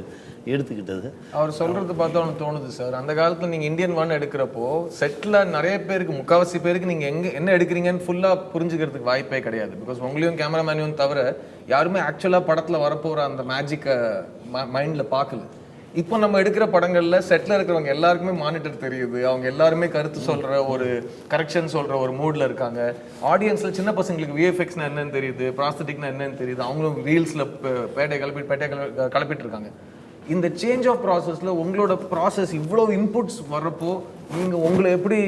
[SPEAKER 3] எடுத்துக்கிட்டது.
[SPEAKER 4] அவர் சொல்கிறது பார்த்தா ஒன்று தோணுது சார், அந்த காலத்தில் நீங்கள் இந்தியன் 1 எடுக்கிறப்போ செட்டில் நிறைய பேருக்கு, முக்கால்வாசி பேருக்கு நீங்கள் என்ன எடுக்கிறீங்கன்னு ஃபுல்லாக புரிஞ்சுக்கிறதுக்கு வாய்ப்பே கிடையாது. பிகாஸ் உங்களையும் கேமராமேனையும் தவிர யாருமே ஆக்சுவலாக படத்தில் வரப்போகிற அந்த மேஜிக்கை மைண்டில் பார்க்கல. இப்போ நம்ம எடுக்கிற படங்களில் செட்டில் இருக்கிறவங்க எல்லாருக்குமே மானிட்டர் தெரியுது, அவங்க எல்லாருமே கருத்து சொல்கிற ஒரு கரெக்ஷன் சொல்கிற ஒரு மூடில் இருக்காங்க. ஆடியன்ஸில் சின்ன பசங்களுக்கு விஎஃப்எக்ஸ்னா என்னன்னு தெரியுது, ப்ராஸ்தட்டிக்னா என்னன்னு தெரியுது, அவங்களும் ரீல்ஸில் பேட்டையை கிளப்பிட்டு இருக்காங்க. இந்த சேஞ்ச் ஆஃப் ப்ராசஸில் உங்களோட ப்ராசஸ் இவ்வளோ இன்புட்ஸ் வர்றப்போ நீங்கள் உங்களை எப்படி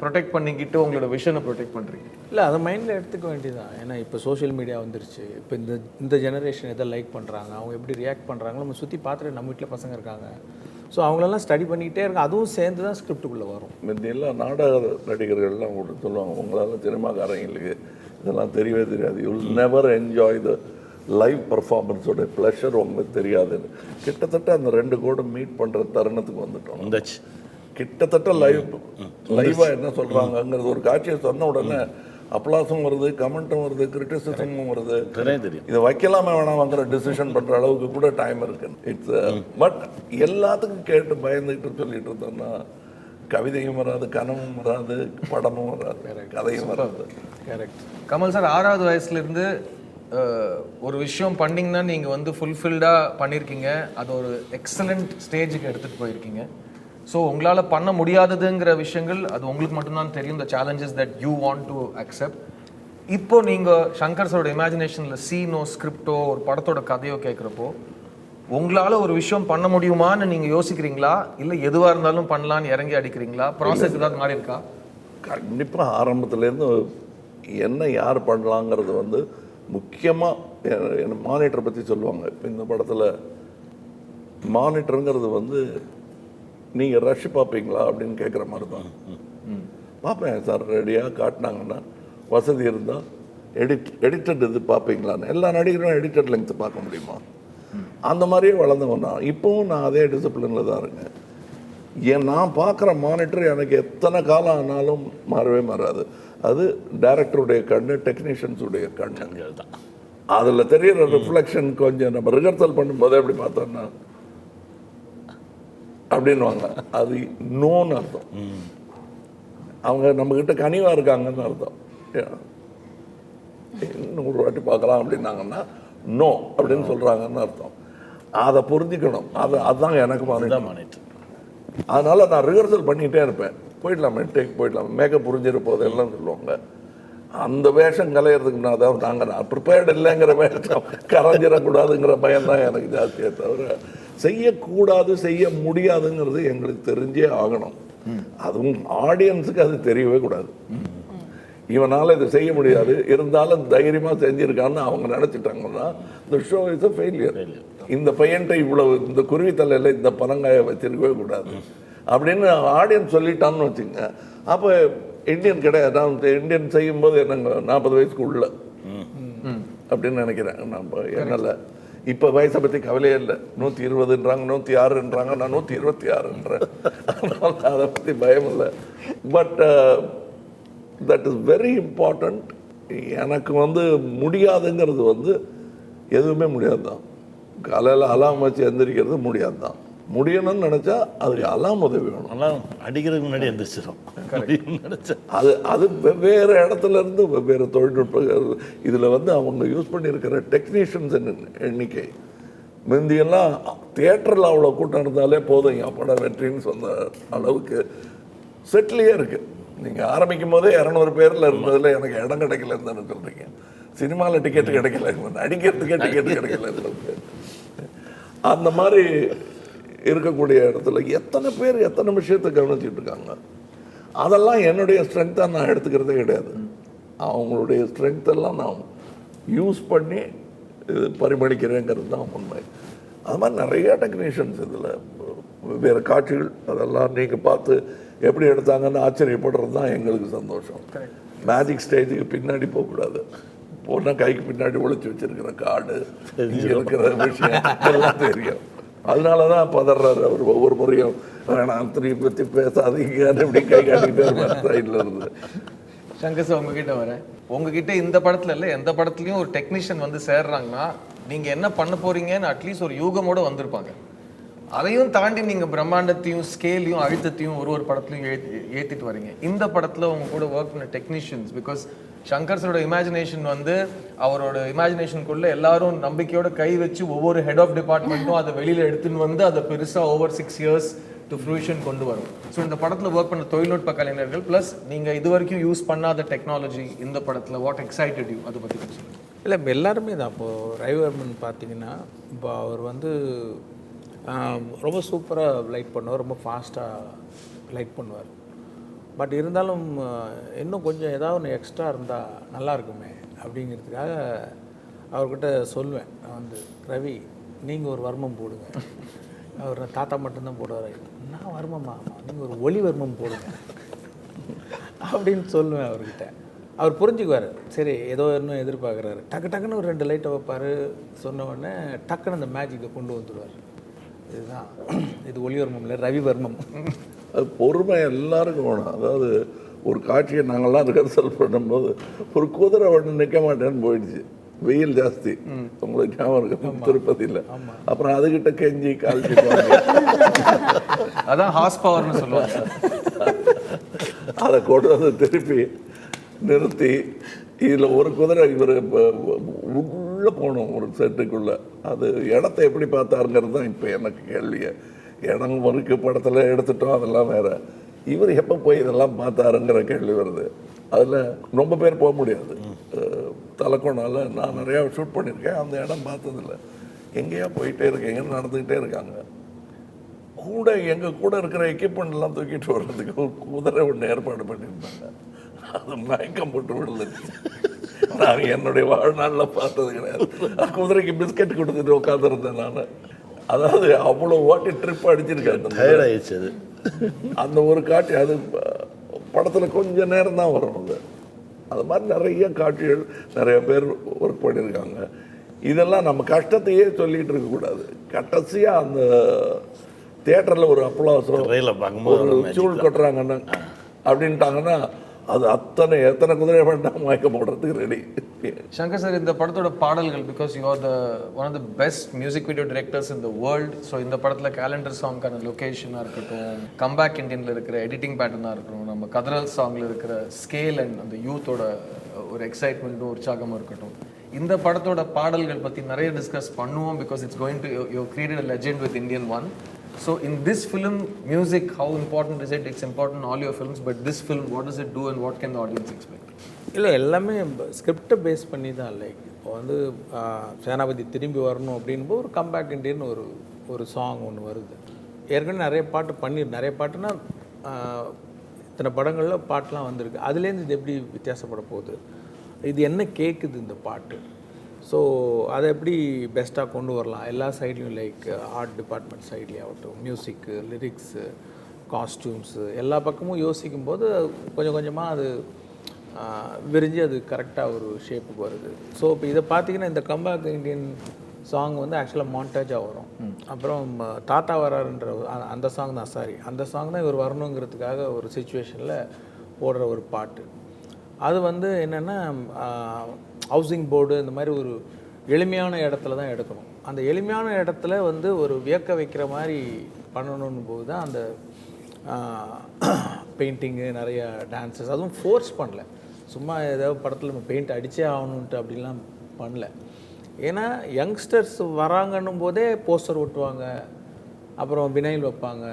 [SPEAKER 4] ப்ரொடெக்ட் பண்ணிக்கிட்டு உங்களோட விஷனை ப்ரொடெக்ட் பண்ணுறீங்க?
[SPEAKER 1] இல்லை, அதை மைண்டில் எடுத்துக்க வேண்டியதான். ஏன்னா இப்போ சோஷியல் மீடியா வந்துருச்சு. இப்போ இந்த ஜெனரேஷன் எதை லைக் பண்ணுறாங்க, அவங்க எப்படி ரியாக்ட் பண்ணுறாங்களோ நம்ம சுற்றி பார்த்துட்டு, நம்ம வீட்டில் பசங்க இருக்காங்க, ஸோ அவங்களெல்லாம் ஸ்டடி பண்ணிக்கிட்டே இருக்காங்க. அதுவும் சேர்ந்து தான் ஸ்கிரிப்டுக்குள்ளே வரும்.
[SPEAKER 2] முந்தியெல்லாம் நாடக நடிகர்கள்லாம் கூட சொல்லுவாங்க, உங்களால் சினிமாக்காரங்களுக்கு இதெல்லாம் தெரியவே தெரியாது, you will never enjoy the live பர்ஃபார்மன்ஸோட ப்ளஷர் உங்களுக்கு தெரியாதுன்னு. கிட்டத்தட்ட அந்த 2 கோடை மீட் பண்ணுற தருணத்துக்கு வந்துட்டோம்.
[SPEAKER 3] வந்துச்சு
[SPEAKER 2] கிட்டத்தட்ட லைவாக என்ன சொல்கிறாங்கங்கிறது ஒரு காட்சியை சொன்ன உடனே அப்ளாஸும் வருது, கமெண்ட்டும் வருது, கிரிட்டிசிசமும் வருது.
[SPEAKER 3] தெரியும்
[SPEAKER 2] இதை வைக்கலாமே வேணாம்ங்கிற டிசிஷன் பண்ணுற அளவுக்கு கூட டைம் இருக்கு. இட்ஸ் பட் எல்லாத்துக்கும் கேட்டு பயந்துக்கிட்டு சொல்லிட்டு இருந்தோம்னா கவிதையும் வராது, கனவும் வராது, படமும் வராது, கதையும் வராது.
[SPEAKER 1] கரெக்ட்.
[SPEAKER 4] கமல் சார் 6வது வயசுலேருந்து ஒரு விஷயம் பண்ணிங்கன்னா நீங்கள் வந்து ஃபுல்ஃபில்டாக பண்ணியிருக்கீங்க, அது ஒரு எக்ஸலண்ட் ஸ்டேஜுக்கு எடுத்துகிட்டு போயிருக்கீங்க. ஸோ உங்களால் பண்ண முடியாததுங்கிற விஷயங்கள் அது உங்களுக்கு மட்டும்தான் தெரியும், the challenges that you want to accept. இப்போ நீங்கள் சங்கர் சாரோட இமேஜினேஷனில் சீனோ ஸ்கிரிப்டோ ஒரு படத்தோட கதையோ கேட்குறப்போ உங்களால் ஒரு விஷயம் பண்ண முடியுமான்னு நீங்கள் யோசிக்கிறீங்களா, இல்லை எதுவாக இருந்தாலும் பண்ணலான்னு இறங்கி அடிக்கிறீங்களா? ப்ராசஸ் ஏதாவது மாறி இருக்கா?
[SPEAKER 2] கண்டிப்பாக ஆரம்பத்துலேருந்து என்ன யார் பண்ணலாங்கிறது வந்து முக்கியமாக என்ன மானிட்டரை பற்றி சொல்லுவாங்க. இப்போ இந்த படத்தில் மானிட்டருங்கிறது வந்து நீங்கள் ரஷ் பார்ப்பீங்களா அப்படின்னு கேட்குற மாதிரி தான். பார்ப்பேன் சார், ரெடியாக காட்டினாங்கன்னா வசதி இருந்தால் எடிட்டட் இது பார்ப்பீங்களான்னு. எல்லா நடிகரும் எடிட்டட் லெங்க்த்து பார்க்க முடியுமா? அந்த மாதிரியே வளர்ந்தவன் நான். இப்போவும் நான் அதே டிசிப்ளினில் தான் இருக்கேன். நான் பார்க்குற மானிட்டர் எனக்கு எத்தனை காலம் ஆனாலும் மாறவே மாறாது. அது டைரக்டருடைய கண்ணு, டெக்னீஷியன்ஸுடைய கண்ணு தான். அதில் தெரிகிற ரிஃப்ளெக்ஷன் கொஞ்சம் நம்ம ரிஹர்சல் பண்ணும்போது எப்படி பார்த்தோம்னா அப்படின்வாங்க, அது நோன்னு அர்த்தம். அவங்க நம்மக்கிட்ட கனிவாக இருக்காங்கன்னு அர்த்தம். 100 வாட்டி பார்க்கலாம் அப்படின்னாங்கன்னா நோ அப்படின்னு சொல்கிறாங்கன்னு அர்த்தம். அதை புரிஞ்சுக்கணும். அதுதான் எனக்கு மானிட்டர். அதனால் நான் ரிஹர்சல் பண்ணிகிட்டே இருப்பேன். போயிடலாமே, டேக் போயிடலாம், மேக்கப் புரிஞ்சிட போது எல்லாம் சொல்லுவாங்க. அந்த வேஷம் கலையிறதுக்கு நான் அதாவது நான் ப்ரிப்பேர்டு இல்லைங்கிற வேஷம் கரைஞ்சிடக்கூடாதுங்கிற பயம்தான் எனக்கு ஜாஸ்தியே தவிர செய்யக்கூடாது, செய்ய முடியாதுங்கிறது எங்களுக்கு தெரிஞ்சே ஆகணும். அதுவும் ஆடியன்ஸுக்கு அது தெரியவே கூடாது. இவனால் இதை செய்ய முடியாது, இருந்தாலும் தைரியமாக செஞ்சுருக்கான்னு அவங்க நினச்சிட்டாங்கன்னா இந்த ஷோ இஸ் அ ஃபெயிலியர். இந்த பையன்ட்ட இவ்வளவு இந்த குருவி தலையில் இந்த பனங்காயை வச்சிருக்கவே கூடாது அப்படின்னு ஆடியன்ஸ் சொல்லிட்டான்னு வச்சுங்க. அப்போ இந்தியன் கிடையாது. நான் இந்தியன் செய்யும்போது என்னங்க 40 வயசுக்கு உள்ள அப்படின்னு நினைக்கிறேன். நம்ம என்னால் இப்போ வயசை பற்றி கவலையே இல்லை. 120ன்றாங்க, 106ன்றாங்க, நான் 126ன்றேன். அதை பற்றி பயம் இல்லை. But that is very important. எனக்கு வந்து முடியாதுங்கிறது வந்து எதுவுமே முடியாது தான். காலையில் அலாம் வச்சு எந்திரிக்கிறது முடியாது தான். முடியணும்னு நினச்சா அதுக்கு எல்லாம் உதவி வேணும்.
[SPEAKER 3] நல்லா அடிக்கிறதுக்கு முன்னாடி எந்திரிச்சிடும் நினச்சா.
[SPEAKER 2] அது வெவ்வேறு இடத்துல இருந்து வெவ்வேறு தொழில்நுட்ப இதில் வந்து அவங்க யூஸ் பண்ணியிருக்கிற டெக்னீஷியன்ஸ் எண்ணிக்கை முந்தியெல்லாம் தியேட்டரில் அவ்வளோ கூட்டம் இருந்தாலே போதும் படம் வெற்றின்னு சொன்ன அளவுக்கு செட்லேயே இருக்குது. நீங்கள் ஆரம்பிக்கும் போதே 200 பேரில் இருந்ததில் எனக்கு இடம் கிடைக்கலன்னு தானே சொல்கிறீங்க. சினிமாவில் டிக்கெட்டு கிடைக்கல, நடிக்கிறதுக்கே டிக்கெட்டு கிடைக்கல. அந்த மாதிரி இருக்கக்கூடிய இடத்துல எத்தனை பேர் எத்தனை விஷயத்தை கவனிச்சிட்டு இருக்காங்க. அதெல்லாம் என்னுடைய ஸ்ட்ரென்த்தாக நான் எடுத்துக்கிறதே கிடையாது. அவங்களுடைய ஸ்ட்ரென்த்தெல்லாம் நான் யூஸ் பண்ணி பரிமளிக்கிறேங்கிறது தான் உண்மை. அது மாதிரி நிறைய டெக்னீஷியன்ஸ் இதில் வேறு காட்சிகள் அதெல்லாம் நீங்கள் பார்த்து எப்படி எடுத்தாங்கன்னு ஆச்சரியப்படுறது தான் எங்களுக்கு சந்தோஷம். மேஜிக் ஸ்டேஜுக்கு பின்னாடி போகக்கூடாது. போனால் கைக்கு பின்னாடி ஒழிச்சு வச்சிருக்கிற கார்டு இங்கே இருக்கிற விஷயம் எல்லாம் தெரியும். அதனால தான் பதறாரு அவர் ஒவ்வொரு முறையும். வேணாம் திருப்பி பற்றி பேசாதீங்க அப்படி கை காட்டிக்கிட்டே இருப்பார் சைடில் இருந்து.
[SPEAKER 4] சங்கர் சார் உங்ககிட்ட வரேன். உங்ககிட்ட இந்த படத்தில் இல்லை எந்த படத்துலையும் ஒரு டெக்னீஷியன் வந்து சேர்றாங்கன்னா நீங்கள் என்ன பண்ண போகிறீங்கன்னு அட்லீஸ்ட் ஒரு யூகமோடு வந்திருப்பாங்க. அதையும் தாண்டி நீங்கள் பிரம்மாண்டத்தையும் ஸ்கேலையும் அழுத்தத்தையும் ஒரு படத்துலையும் ஏற்றிட்டு வரீங்க. இந்த படத்தில் உங்க கூட ஒர்க் பண்ண டெக்னீஷியன்ஸ், பிகாஸ் சங்கர் சாரோட இமேஜினேஷன் வந்து அவரோட இமேஜினேஷனுக்குள்ள எல்லாரும் நம்பிக்கையோட கை வச்சு ஒவ்வொரு ஹெட் ஆஃப் டிபார்ட்மெண்ட்டும் அதை வெளியில் எடுத்துன்னு வந்து அதை பெருசாக ஓவர் 6 years டு ஃப்ரூஷன் கொண்டு வரும். ஸோ இந்த படத்தில் ஒர்க் பண்ண தொழில்நுட்ப கலைஞர்கள் ப்ளஸ் நீங்கள் இது வரைக்கும் யூஸ் பண்ணாத டெக்னாலஜி இந்த படத்தில் வாட் எக்ஸைட்டட் யூ அதை பற்றி சொல்லுங்கள்.
[SPEAKER 1] இல்லை இப்போ எல்லாருமே தான். இப்போது ரவிவர்மன் பார்த்தீங்கன்னா இப்போ அவர் வந்து ரொம்ப சூப்பராக லைட் பண்ணுவார், ரொம்ப ஃபாஸ்ட்டாக லைட் பண்ணுவார். பட் இருந்தாலும் இன்னும் கொஞ்சம் ஏதாவது ஒன்று எக்ஸ்ட்ரா இருந்தால் நல்லா இருக்குமே அப்படிங்கிறதுக்காக அவர்கிட்ட சொல்லுவேன். நான் வந்து ரவி நீங்கள் ஒரு வர்மம் போடுங்க. அவர் தாத்தா மட்டும்தான் போடுவார். நான் வர்மமா, நீங்கள் ஒரு ஒளி வர்மம் போடுங்க அப்படின்னு சொல்லுவேன் அவர்கிட்ட. அவர் புரிஞ்சுக்குவார். சரி ஏதோ இன்னும் எதிர்பார்க்குறாரு. டக்குன்னு ஒரு 2 லைட்டை வைப்பார். சொன்ன உடனே டக்குன்னு அந்த மேஜிக்கை கொண்டு வந்துடுவார். இதுதான் இது ஒளிவர்மம் இல்லை, ரவிவர்மம்.
[SPEAKER 2] அது பொறுமை எல்லாருக்கும் வேணும். அதாவது ஒரு காட்சியை நாங்கள்லாம் ரிஹர்சல் பண்ணும்போது ஒரு குதிரை ஒன்று நிற்க மாட்டேன்னு போயிடுச்சு. வெயில் ஜாஸ்தி, உங்களுக்கு ஞாபகம் இருக்கு திருப்பதியில். அப்புறம் அதுகிட்ட கெஞ்சி கால்ச்சி
[SPEAKER 4] அதான் ஹார்ஸ் பவர்னு சொல்லுவாங்க.
[SPEAKER 2] அதை கொண்டு வந்து திருப்பி நிறுத்தி இதில் ஒரு குதிரை இவர் உள்ளே போகணும் ஒரு செட்டுக்குள்ளே. அது இடத்த எப்படி பார்த்தாருங்கிறது தான் இப்போ எனக்கு கேள்வியை. இடம் வரைக்கு படத்தில் எடுத்துட்டோம், அதெல்லாம் வேறு. இவர் எப்போ போய் இதெல்லாம் பார்த்தாருங்கிற கேள்வி வருது. அதில் ரொம்ப பேர் போக முடியாது. தலைக்கோணால் நான் நிறையா ஷூட் பண்ணியிருக்கேன். அந்த இடம் பார்த்ததில்ல. எங்கேயா போயிட்டே இருக்கீங்கன்னு நடந்துக்கிட்டே இருக்காங்க. கூட எங்கள் கூட இருக்கிற எக்யூப்மெண்ட்லாம் தூக்கிட்டு வர்றதுக்கு ஒரு குதிரை ஒன்று ஏற்பாடு பண்ணியிருந்தாங்க. அது மயக்கம் போட்டு விழுந்துச்சு. நான் என்னுடைய வாழ்நாளில் பார்த்தது கிடையாது. குதிரைக்கு பிஸ்கட் கொடுத்துட்டு உட்காந்துருந்தேன் நான். அதாவது அவ்வளோ ஓட்டி ட்ரிப் அடிச்சிருக்காரு. அந்த ஒரு காட்சி அது படத்தில் கொஞ்சம் நேரம் தான் வரும். அது மாதிரி நிறைய காட்சிகள் நிறைய பேர் ஒர்க் பண்ணியிருக்காங்க. இதெல்லாம் நம்ம கஷ்டத்தையே சொல்லிகிட்டு இருக்கக்கூடாது. கடைசியாக அந்த தியேட்டரில் ஒரு அப்ளாஸோ ஒரு சூழ் கொட்டுறாங்கன்னா அப்படின்ட்டாங்கன்னா அது எத்தனை குதிரை வேண்டாம் மயக்க போடுறதுக்கு ரெடி.
[SPEAKER 4] சங்கர் சார், இந்த படத்தோட பாடல்கள், because you are one of the best music video directors in the world. So இந்த படத்தில் கேலண்டர் சாங்கான லொக்கேஷனாக இருக்கட்டும், கம்பேக் இண்டியனில் இருக்கிற எடிட்டிங் பேட்டர்னாக இருக்கட்டும், நம்ம கதரல் சாங்கில் இருக்கிற ஸ்கேல் அண்ட் அந்த யூத்தோட ஒரு எக்ஸைட்மெண்ட்டும் உற்சாகமும் இருக்கட்டும், இந்த படத்தோட பாடல்கள் பற்றி நிறைய டிஸ்கஸ் பண்ணுவோம். Because it's going to you created a legend with Indian one. So in this film, music, how important is it? It's important in all your films, but this film, what does it do and what can the audience expect?
[SPEAKER 1] இல்லை எல்லாமே ஸ்கிரிப்டை base பண்ணி தான். Like இப்போ வந்து சேனாபதி திரும்பி வரணும் அப்படின்போது ஒரு கம்பேக் இண்டியன் ஒரு சாங் ஒன்று வருது. ஏற்கனவே நிறைய பாட்டுனா இத்தனை படங்களில் பாட்டெலாம் வந்திருக்கு. அதுலேருந்து இது எப்படி வித்தியாசப்பட போகுது, இது என்ன கேட்குது இந்த பாட்டு, ஸோ அதை எப்படி பெஸ்ட்டாக கொண்டு வரலாம் எல்லா சைட்லையும். லைக் ஆர்ட் டிபார்ட்மெண்ட் சைட்லேயே ஆகட்டும், மியூசிக்கு, லிரிக்ஸு, காஸ்டியூம்ஸு, எல்லா பக்கமும் யோசிக்கும் போது கொஞ்சம் கொஞ்சமாக அது விரிஞ்சு அது கரெக்டாக ஒரு ஷேப்புக்கு வருது. ஸோ இப்போ இதை பார்த்தீங்கன்னா இந்த கம்பேக் இண்டியன் சாங் வந்து ஆக்சுவலாக மாண்டேஜாக வரும். அப்புறம் தாத்தா வராருன்ற அந்த சாங் தான், அந்த சாங் தான் இவர் வரணுங்கிறதுக்காக ஒரு சுச்சுவேஷனில் போடுற ஒரு பாட்டு. அது வந்து என்னென்னா ஹவுசிங் போர்டு இந்த மாதிரி ஒரு எளிமையான இடத்துல தான் எடுக்கணும். அந்த எளிமையான இடத்துல வந்து ஒரு வியக்க வைக்கிற மாதிரி பண்ணணும் போது தான் அந்த பெயிண்டிங்கு, நிறைய டான்ஸஸ், அதுவும் ஃபோர்ஸ் பண்ணல. சும்மா ஏதாவது படத்தில் நம்ம பெயிண்ட் அடித்தே ஆகணுன்ட்டு அப்படிலாம் பண்ணல. ஏன்னா யங்ஸ்டர்ஸ் வராங்கன்னும் போதே போஸ்டர் ஒட்டுவாங்க, அப்புறம் வினைல் வைப்பாங்க.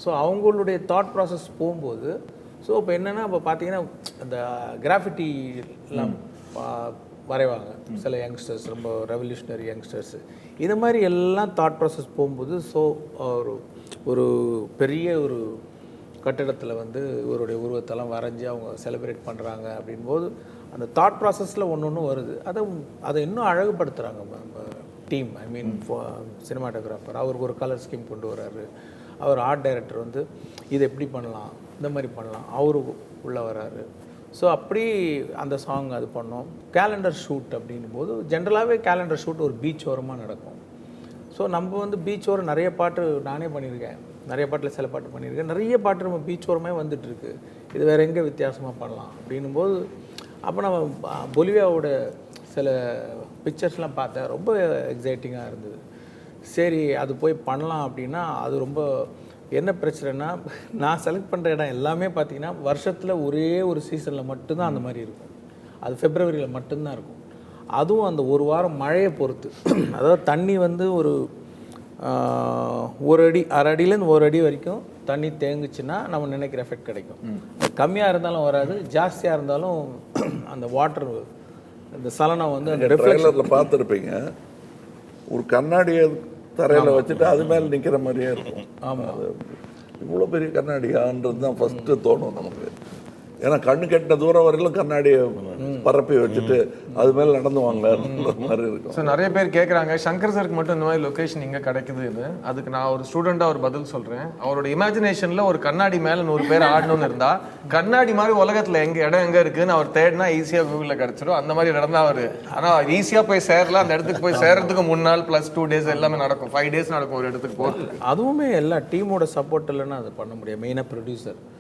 [SPEAKER 1] ஸோ அவங்களுடைய தாட் ப்ராசஸ் போகும்போது, ஸோ இப்போ என்னென்னா இப்போ பார்த்தீங்கன்னா அந்த கிராஃபிட்டிலாம் வரைவாங்க சில யங்ஸ்டர்ஸ், ரொம்ப ரெவல்யூஷனரி யங்ஸ்டர்ஸு. இது மாதிரி எல்லாம் தாட் ப்ராசஸ் போகும்போது, ஸோ ஒரு பெரிய ஒரு கட்டிடத்தில் வந்து இவருடைய உருவத்தெல்லாம் வரைஞ்சி அவங்க செலிப்ரேட் பண்ணுறாங்க அப்படின்போது அந்த தாட் ப்ராசஸில் ஒன்று ஒன்று வருது. அதை இன்னும் அழகுபடுத்துகிறாங்க நம்ம டீம். ஐ மீன் சினிமாட்டோகிராஃபர் அவருக்கு ஒரு கலர் ஸ்கீம் கொண்டு வர்றாரு. அவர் ஆர்ட் டைரக்டர் வந்து இதை எப்படி பண்ணலாம், இந்த மாதிரி பண்ணலாம், அவரு உள்ளே வர்றாரு. ஸோ அப்படி அந்த சாங் அது பண்ணோம். கேலண்டர் ஷூட் அப்படின்னும் போது ஜென்ரலாகவே கேலண்டர் ஷூட் ஒரு பீச் ஓரமாக நடக்கும். ஸோ நம்ம வந்து பீச் ஓரம் நிறைய பாட்டு நானே பண்ணியிருக்கேன், நிறைய பாட்டில் சில பாட்டு பண்ணியிருக்கேன், நிறைய பாட்டு நம்ம பீச் ஓரமே வந்துட்டுருக்கு. இது வேறு எங்கே வித்தியாசமாக பண்ணலாம் அப்படின்னும்போது அப்போ நம்ம பொலிவியாவோட சில பிக்சர்ஸ்லாம் பார்த்தேன், ரொம்ப எக்ஸைட்டிங்காக இருந்தது. சரி அது போய் பண்ணலாம் அப்படின்னா அது ரொம்ப என்ன பிரச்சனைனா, நான் செலக்ட் பண்ணுற இடம் எல்லாமே பார்த்தீங்கன்னா வருஷத்தில் ஒரே ஒரு சீசனில் மட்டும்தான் அந்த மாதிரி இருக்கும். அது ஃபெப்ரவரியில் மட்டும்தான் இருக்கும். அதுவும் அந்த ஒரு வாரம் மழையை பொறுத்து. அதாவது தண்ணி வந்து ஒரு 1 அடி 1/2 அடியிலேருந்து 1 அடி வரைக்கும் தண்ணி தேங்குச்சுன்னா நம்ம நினைக்கிற எஃபெக்ட் கிடைக்கும். கம்மியாக இருந்தாலும் வராது, ஜாஸ்தியாக இருந்தாலும் அந்த வாட்டர் இந்த சலனம் வந்து அந்த
[SPEAKER 2] ட்ரெய்லரில் பார்த்துருப்பீங்க, ஒரு கண்ணாடியை தரையில் வச்சுட்டு அது மேலே நிற்கிற மாதிரியே இருக்கும்.
[SPEAKER 1] ஆமாம்,
[SPEAKER 2] அது இவ்வளோ பெரிய கண்ணாடியான்றது தான் ஃபஸ்ட்டு தோணும் நமக்கு. ஏன்னா கண்ணு கெட்ட தூரம் வரையிலும் கண்ணாடியை பரப்பி வச்சுட்டு அது மேலே நடந்து வாங்க மாதிரி இருக்கும்.
[SPEAKER 4] ஸோ நிறைய பேர் கேட்குறாங்க, சங்கர் சருக்கு மட்டும் இந்த மாதிரி லொக்கேஷன் இங்கே கிடைக்குதுன்னு. அதுக்கு நான் ஒரு ஸ்டூடெண்ட்டாக ஒரு பதில் சொல்கிறேன். அவரோட இமேஜினேஷனில் ஒரு கண்ணாடி மேலே 100 பேர் ஆடணும்னு இருந்தால், கண்ணாடி மாதிரி உலகத்தில் இடம் எங்கே இருக்குதுன்னு அவர் தேடினா ஈஸியாக கூகுளில் கிடச்சிடும். அந்த மாதிரி இடம் தான் அவர். ஆனால் ஈஸியாக போய் சேரலாம். அந்த இடத்துக்கு போய் சேர்றதுக்கு 3 நாள் + 2 days எல்லாமே நடக்கும். 5 days நடக்கும் ஒரு இடத்துக்கு போகிறது.
[SPEAKER 1] அதுவுமே எல்லா டீமோட சப்போர்ட் இல்லைன்னா அது பண்ண முடியாது. மெயினாக ப்ரொடியூசருக்கு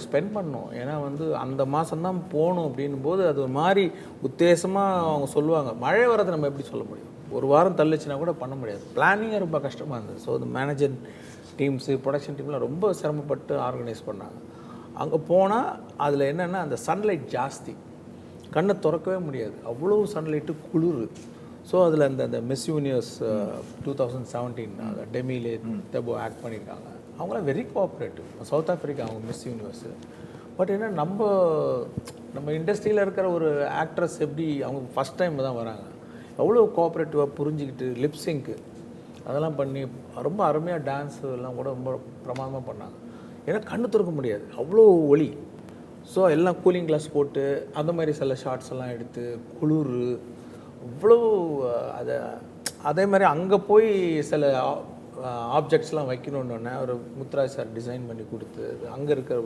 [SPEAKER 1] ஸ்பெண்ட் பண்ணணும். ஏன்னா வந்து அந்த மாதம்தான் போகணும் அப்படின்னும் போது அது ஒரு மாதிரி உத்தேசமாக அவங்க சொல்லுவாங்க. மழை வரது நம்ம எப்படி சொல்ல முடியும், ஒரு வாரம் தள்ளிச்சுன்னா கூட பண்ண முடியாது. பிளானிங்கே ரொம்ப கஷ்டமாக இருந்தது. ஸோ இந்த மேனேஜர் டீம்ஸு, ப்ரொடக்ஷன் டீம்லாம் ரொம்ப சிரமப்பட்டு ஆர்கனைஸ் பண்ணாங்க. அங்கே போனால் அதில் என்னென்னா அந்த சன்லைட் ஜாஸ்தி, கண்ணை திறக்கவே முடியாது, அவ்வளோ சன்லைட்டு குளிர். ஸோ அதில் அந்த மிஸ் யூனிவர்ஸ் 2017 டெமிலே தெபோ ஆக்ட் பண்ணியிருக்காங்க. அவங்களாம் வெரி கோஆப்ரேட்டிவ். சவுத் ஆஃப்ரிக்கா அவங்க மிஸ் யூனிவர்ஸு. பட் என்ன நம்ம இண்டஸ்ட்ரியில் இருக்கிற ஒரு ஆக்ட்ரஸ் எப்படி அவங்க ஃபஸ்ட் டைம் தான் வராங்க, எவ்வளோ கோஆப்ரேட்டிவாக புரிஞ்சுக்கிட்டு லிப்ஸிங்க்கு அதெல்லாம் பண்ணி ரொம்ப அருமையாக டான்ஸு எல்லாம் கூட ரொம்ப பிரமாதமாக பண்ணாங்க. ஏன்னா கண்ணு திறக்க முடியாது, அவ்வளோ ஒளி. ஸோ எல்லாம் கூலிங் கிளாஸ் போட்டு அந்த மாதிரி சில ஷார்ட்ஸ் எல்லாம் எடுத்து குளிர் இவ்வளோ அதே மாதிரி அங்கே போய் சில ஆப்ஜெக்ட்ஸ்லாம் வைக்கணுன்னொன்னே ஒரு முத்துராஜ் சார் டிசைன் பண்ணி கொடுத்து அங்கே இருக்கிற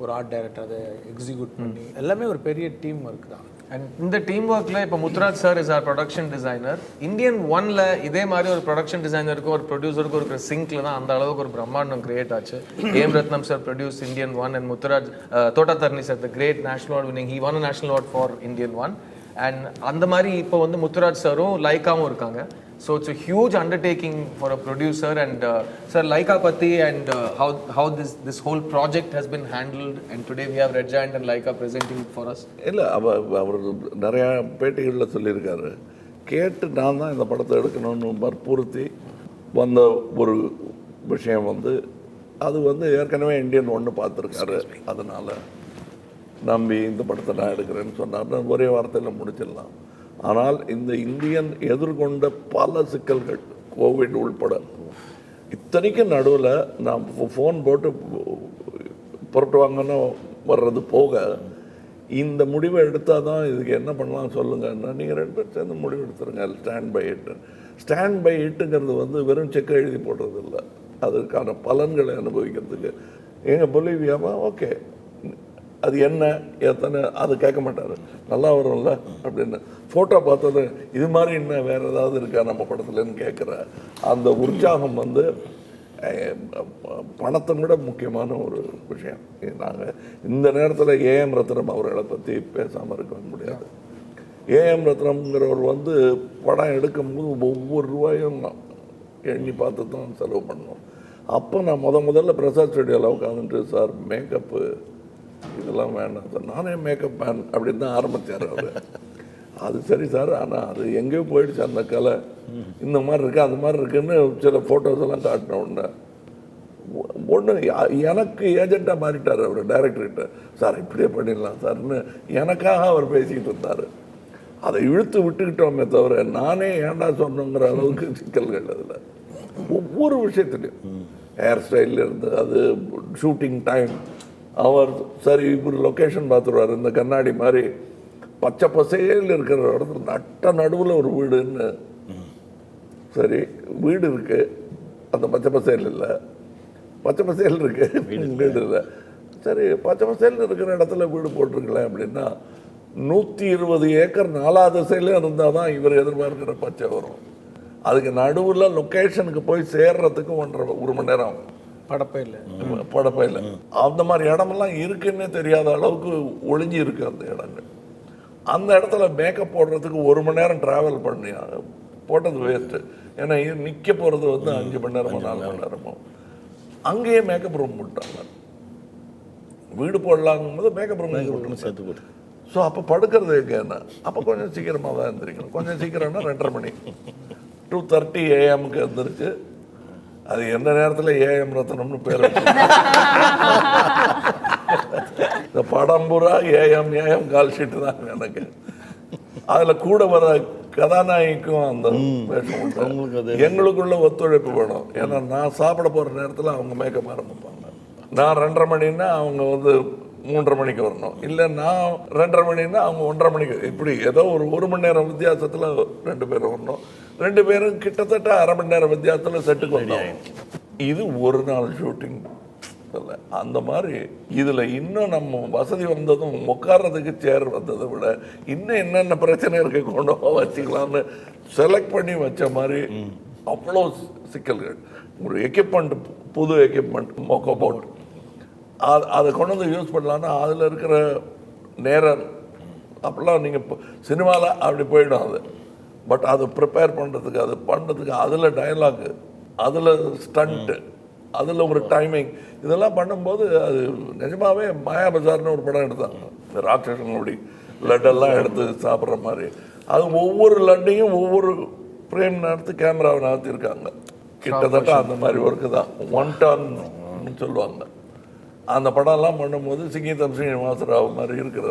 [SPEAKER 1] ஒரு ஆர்ட் டைரக்டர் அதை எக்ஸிக்யூட் பண்ணி எல்லாமே ஒரு பெரிய டீம் ஒர்க் தான்.
[SPEAKER 4] அண்ட் இந்த டீம் ஒர்க்கில் இப்போ Muthuraj sir is our production designer. Indian 1ல் இதே மாதிரி ஒரு ப்ரொடக்ஷன் டிசைனருக்கும் ஒரு ப்ரொடியூசருக்கும் இருக்கிற சிங்க்ல தான் அந்த அளவுக்கு ஒரு பிரம்மாண்டம் கிரியேட் ஆச்சு. A Rathnam sir produce Indian 1 and Muthuraj Thottatharani sir the great national award winning, he won a national award for Indian 1. And அந்த மாதிரி இப்போ வந்து முத்துராஜ் சாரும் லைக்காவும் இருக்காங்க. So it's a huge undertaking for a producer. And sir, Laika Patti and how this whole project has been handled, and today we have Red Giant and Laika presenting it for us.
[SPEAKER 2] இல்லை அவர் நிறையா பேட்டிகளில் சொல்லியிருக்காரு, கேட்டு நான் தான் இந்த படத்தை எடுக்கணும்னு வற்புறுத்தி வந்த ஒரு விஷயம் வந்து அது வந்து ஏற்கனவே இந்தியன் 1 பார்த்துருக்காரு. அதனால் நம்பி இந்த படத்தை நான் எடுக்கிறேன்னு சொன்னார்னா ஒரே வார்த்தையில் முடிச்சிடலாம். ஆனால் இந்த இந்தியன் எதிர்கொண்ட பல சிக்கல்கள், கோவிட் உள்பட, இத்தனைக்கும் நடுவில் நான் ஃபோன் போட்டு புரட்டுவாங்கன்னு வர்றது போக இந்த முடிவை எடுத்தால் தான் இதுக்கு என்ன பண்ணலாம் சொல்லுங்கன்னா, நீங்கள் 2 பேர் சேர்ந்து முடிவு எடுத்துருங்க. ஸ்டாண்ட் பை இட்டுங்கிறது வந்து வெறும் செக்கை எழுதி போடுறது இல்லை, அதற்கான பலன்களை அனுபவிக்கிறதுக்கு. எங்கள் பொலிவியாமா ஓகே அது என்ன எத்தனை அது கேட்க மாட்டார், நல்லா வரும்ல அப்படின்னு. ஃபோட்டோ பார்த்தது இது மாதிரி இன்னும் வேறு ஏதாவது இருக்கா நம்ம படத்துலன்னு கேட்குற அந்த உற்சாகம் வந்து பணத்தை விட முக்கியமான ஒரு விஷயம். நாங்கள் இந்த நேரத்தில் ஏஎம் ரத்னம் அவர்களை பற்றி பேசாமல் இருக்க முடியாது. ஏஎம் ரத்னம்ங்கிறவர் வந்து படம் எடுக்கும்போது ஒவ்வொரு ரூபாயும் எண்ணி பார்த்து தான் செலவு பண்ணோம். அப்போ நான் முதல்ல பிரசாத் ஸ்டுடியோவில் உட்காந்துட்டு, சார் மேக்கப்பு இதெல்லாம் வேண்டாம் சார், நானே மேக்கப் மேன் அப்படின்னு தான் ஆரம்பித்தார் அவர். அது சரி சார், ஆனால் அது எங்கேயோ போயிடுச்சு அந்த கலை, இந்த மாதிரி இருக்குது அந்த மாதிரி இருக்குன்னு சில ஃபோட்டோஸ் எல்லாம் காட்டின உடனே ஒன்று எனக்கு ஏஜெண்ட்டாக மாறிட்டார் அவர் டைரக்டர்கிட்ட. சார் இப்படியே பண்ணிடலாம் சார்னு எனக்காக அவர் பேசிக்கிட்டு இருந்தார். அதை இழுத்து விட்டுக்கிட்டோமே தவிர நானே ஏண்டா சொன்னோங்கிற அளவுக்கு சிக்கல்கள் அதில் ஒவ்வொரு விஷயத்துலையும். ஹேர் ஸ்டைலில் இருந்து அது ஷூட்டிங் டைம், அவர் சரி இப்படி லொக்கேஷன் பார்த்துருவார், இந்த கண்ணாடி மாதிரி பச்சை பசையில் இருக்கிற இடத்துல நட்ட நடுவில் ஒரு வீடுன்னு. சரி வீடு இருக்குது, அந்த பச்சை பசையில் இல்லை, பச்சை பசையில் இருக்கு வீடு இல்லை. சரி பச்சை பசையில் இருக்கிற இடத்துல வீடு போட்டிருக்கலாம் அப்படின்னா 120 ஏக்கர் 4 திசையிலும் இருந்தால் தான் இவர் எதிர்பார்க்கிற பச்சை வரும். அதுக்கு நடுவில் லொக்கேஷனுக்கு போய் சேர்றதுக்கு 1 மணி நேரம் படப்பையில் அந்த மாதிரி இடமெல்லாம் இருக்குன்னே தெரியாத அளவுக்கு ஒளிஞ்சி இருக்கு அந்த இடங்கள். அந்த இடத்துல மேக்கப் போடுறதுக்கு 1 மணி நேரம் ட்ராவல் பண்ணி போட்டது வேஸ்ட்டு. ஏன்னா நிற்க போகிறது வந்து 5 மணி நேரமோ 4 மணி நேரமோ. அங்கேயே மேக்கப் ரூம் விட்டாங்க. வீடு போடலாங்கும் போது மேக்கப் ரூம் சேர்த்து போட்டு. ஸோ அப்போ படுக்கிறது எங்கன்னா அப்போ கொஞ்சம் சீக்கிரமாக தான் எழுந்திரிக்கணும். கொஞ்சம் சீக்கிரம்னா 2:30 மணி 2:30 AM எழுந்திரிச்சு, அது எந்த நேரத்தில் ஏஎம் ரத்னம்னு பேர் இந்த படம் பூரா ஏஎம் கால் ஷீட்டு தான் எனக்கு. அதில் கூட வர கதாநாயகிக்கும் அந்த வேஷம் எங்களுக்குள்ள ஒத்துழைப்பு வேணும். ஏன்னா நான் சாப்பிட போகிற நேரத்தில் அவங்க மேக்கப் ஆரம்பிப்பாங்க. நான் 2:30 மணின்னா அவங்க வந்து 3:30 மணிக்கு வரணும், இல்லை நான் 2:30 மணின்னா அவங்க 1:30 மணிக்கு. இப்படி ஏதோ ஒரு 1 மணி நேரம் வித்தியாசத்தில் 2 பேரும் வரணும். 2 பேரும் கிட்டத்தட்ட 1/2 மணி நேரம் வித்தியாசத்தில் செட்டுக்கு வந்தாங்க. இது ஒரு நாள் ஷூட்டிங் இல்லை. அந்த மாதிரி இதில் இன்னும் நம்ம வசதி வந்ததும் உட்கார்றதுக்கு சேர் வந்ததை விட இன்னும் என்னென்ன பிரச்சனை இருக்க கொண்டு வச்சுக்கலாம்னு செலக்ட் பண்ணி வச்ச மாதிரி அவ்வளோ சிக்கல்கள். ஒரு எக்யூப்மெண்ட், புது எக்யூப்மெண்ட் மொக்க போட்டு அதை கொண்டு வந்து யூஸ் பண்ணலான்னா அதில் இருக்கிற நேரம் அப்போல்லாம் நீங்கள் சினிமாவில் அப்படி போயிடும் அது. பட் அதை ப்ரிப்பேர் பண்ணுறதுக்கு, அது பண்ணுறதுக்கு, அதில் டயலாகு, அதில் ஸ்டண்ட்டு, அதில் ஒரு டைமிங், இதெல்லாம் பண்ணும்போது அது நிஜமாகவே மாயா பஜார்னு ஒரு படம் எடுத்தாங்க. இந்த ராட்சசங்களுடைய லட்டெல்லாம் எடுத்து சாப்பிட்ற மாதிரி. அது ஒவ்வொரு லட்டையும் ஒவ்வொரு ஃப்ரேம் நடத்து கேமராவை நடத்தியிருக்காங்க. கிட்டத்தட்ட அந்த மாதிரி ஒர்க்கு தான் 1 டன் சொல்லுவாங்க. அந்த படம்லாம் பண்ணும்போது சிங்கீதம் ஸ்ரீனிவாசராவ் மாதிரி இருக்கிற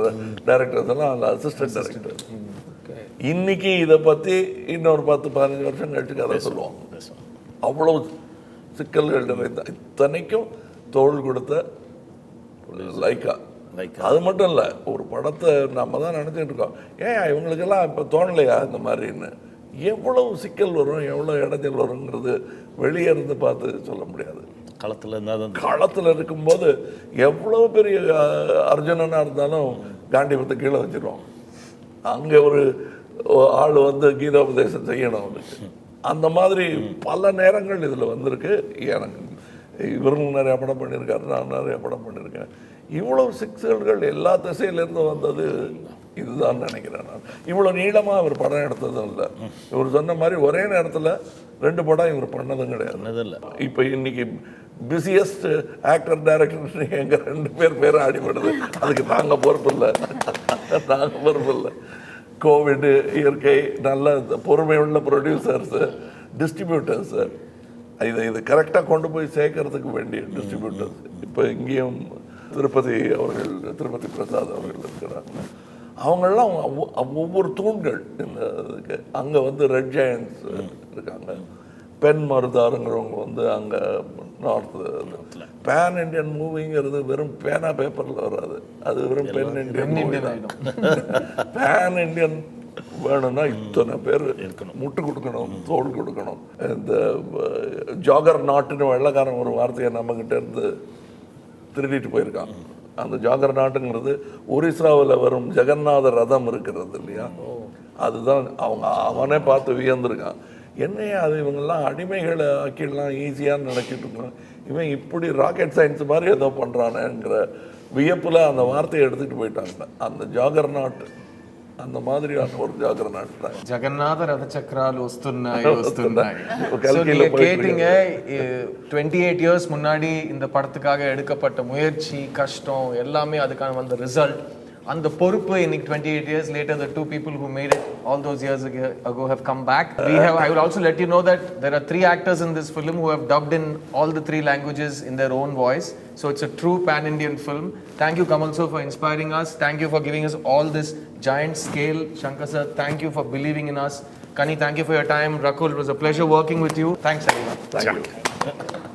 [SPEAKER 2] டைரக்டர்ஸ் எல்லாம் அதில் அசிஸ்டன்ட் டைரக்டர். இன்னைக்கு இதை பற்றி இன்னொரு 10-15 வருஷம் கழிச்சு கதை சொல்லுவாங்க. அவ்வளோ சிக்கல்கள் நிறைந்த, இத்தனைக்கும் தோள் கொடுத்த லைக்கா. அது மட்டும் இல்லை, ஒரு படத்தை நம்ம தான் நினச்சிட்டு இருக்கோம், ஏன் இவங்களுக்கெல்லாம் இப்போ தோணலையா இந்த மாதிரின்னு. எவ்வளவு சிக்கல் வரும், எவ்வளோ இடைஞ்சல் வருங்கிறது வெளியே இருந்து பார்த்து சொல்ல முடியாது. களத்தில் இருக்கும்போது எவ்வளோ பெரிய அர்ஜுனனாக இருந்தாலும் காண்டிபத்தை கீழே வச்சிருவோம். அங்கே ஒரு ஆள் வந்து கீதோபதேசம் செய்யணும் அவனுக்கு. அந்த மாதிரி பல நேரங்கள் இதில் வந்திருக்கு. எனக்கு இவரும் நிறையா படம் பண்ணியிருக்காரு, நான் நிறையா படம் பண்ணியிருக்கேன். இவ்வளவு சிக்கல்கள் எல்லா திசையிலேருந்து வந்தது இதுதான் நினைக்கிறேன் நான். இவ்வளோ நீளமாக அவர் படம் எடுத்ததும் இல்லை. இவர் சொன்ன மாதிரி ஒரே நேரத்தில் 2 படம் இவர் பண்ணதும் கிடையாது. இப்போ இன்னைக்கு பிஸியஸ்ட் ஆக்டர் டைரக்டர் எங்கள் 2 பேர் அடிபடுது. அதுக்கு நாங்கள் பொறுப்பு இல்லை. கோவிடு, இயற்கை, நல்ல பொறுமையுள்ள ப்ரொடியூசர்ஸு, டிஸ்ட்ரிபியூட்டர்ஸு, இது கரெக்டாக கொண்டு போய் சேர்க்கறதுக்கு வேண்டிய டிஸ்ட்ரிபியூட்டர்ஸ். இப்போ இங்கேயும் திருப்பதி பிரசாத் அவர்கள் இருக்கிறாங்க. அவங்கெல்லாம் ஒவ்வொரு தூண்கள் இந்த இதுக்கு. அங்கே வந்து ரெட் ஜெயண்ட்ஸ் இருக்காங்க. பென் மருதாருங்கிறவங்க வந்து அங்கே நார்த்து. பேன் இண்டியன் மூவிங்கிறது வெறும் பேனா பேப்பரில் வராது, அது வெறும் பென் இண்டியன். பேன் இண்டியன் வேணும்னா இத்தனை பேர் முட்டு கொடுக்கணும், தோல் கொடுக்கணும். இந்த ஜாகர் நாட்டுன்னு வெள்ளைக்காரன் ஒரு வார்த்தையை நம்மக்கிட்ட இருந்து திருடிட்டு போயிருக்கான். அந்த ஜாகர் நாட்டுங்கிறது ஒரிசாவில் வரும் ஜெகநாத ரதம் இருக்கிறது இல்லையா, அதுதான். அவனே பார்த்து வியந்திருக்கான். என்னையா அது இவங்கெல்லாம் அடிமைகளை ஆக்கிடலாம் ஈஸியான்னு நினச்சிட்டு இருக்கோம், இவன் இப்படி ராக்கெட் சயின்ஸ் மாதிரி ஏதோ பண்ணுறானேங்கிற வியப்பில் அந்த வார்த்தையை எடுத்துகிட்டு போயிட்டாங்க. அந்த ஜாகர் நாட்டு அந்த மாதிரியான ஒரு ஜாகரம் நடத்துறாங்க.
[SPEAKER 4] ஜெகநாத ரத சக்கரால் வஸ்துன்னாய் வஸ்துன்னாய்.
[SPEAKER 2] கல்கில
[SPEAKER 4] So, நீங்க
[SPEAKER 2] போயிட்டு
[SPEAKER 4] கேட்டீங்க 28 இயர்ஸ் முன்னாடி இந்த படத்துக்காக எடுக்கப்பட்ட முயற்சி கஷ்டம் எல்லாமே அதுக்கான வந்த ரிசல்ட். அந்த பொறுப்பு இன்னைக்கு 28 years later, the two people who made it all those years ago have come back. I will also let you know that there are 3 actors in this film who have dubbed in all the 3 languages in their own voice. So it's a true pan-Indian film. Thank you, Kamal sir, for inspiring us. Thank you for giving us all this giant scale. Shankar sir, thank you for believing in us. Kani, thank you for your time. Rakul, it was a pleasure working with you. Thanks everyone.
[SPEAKER 2] Thank you.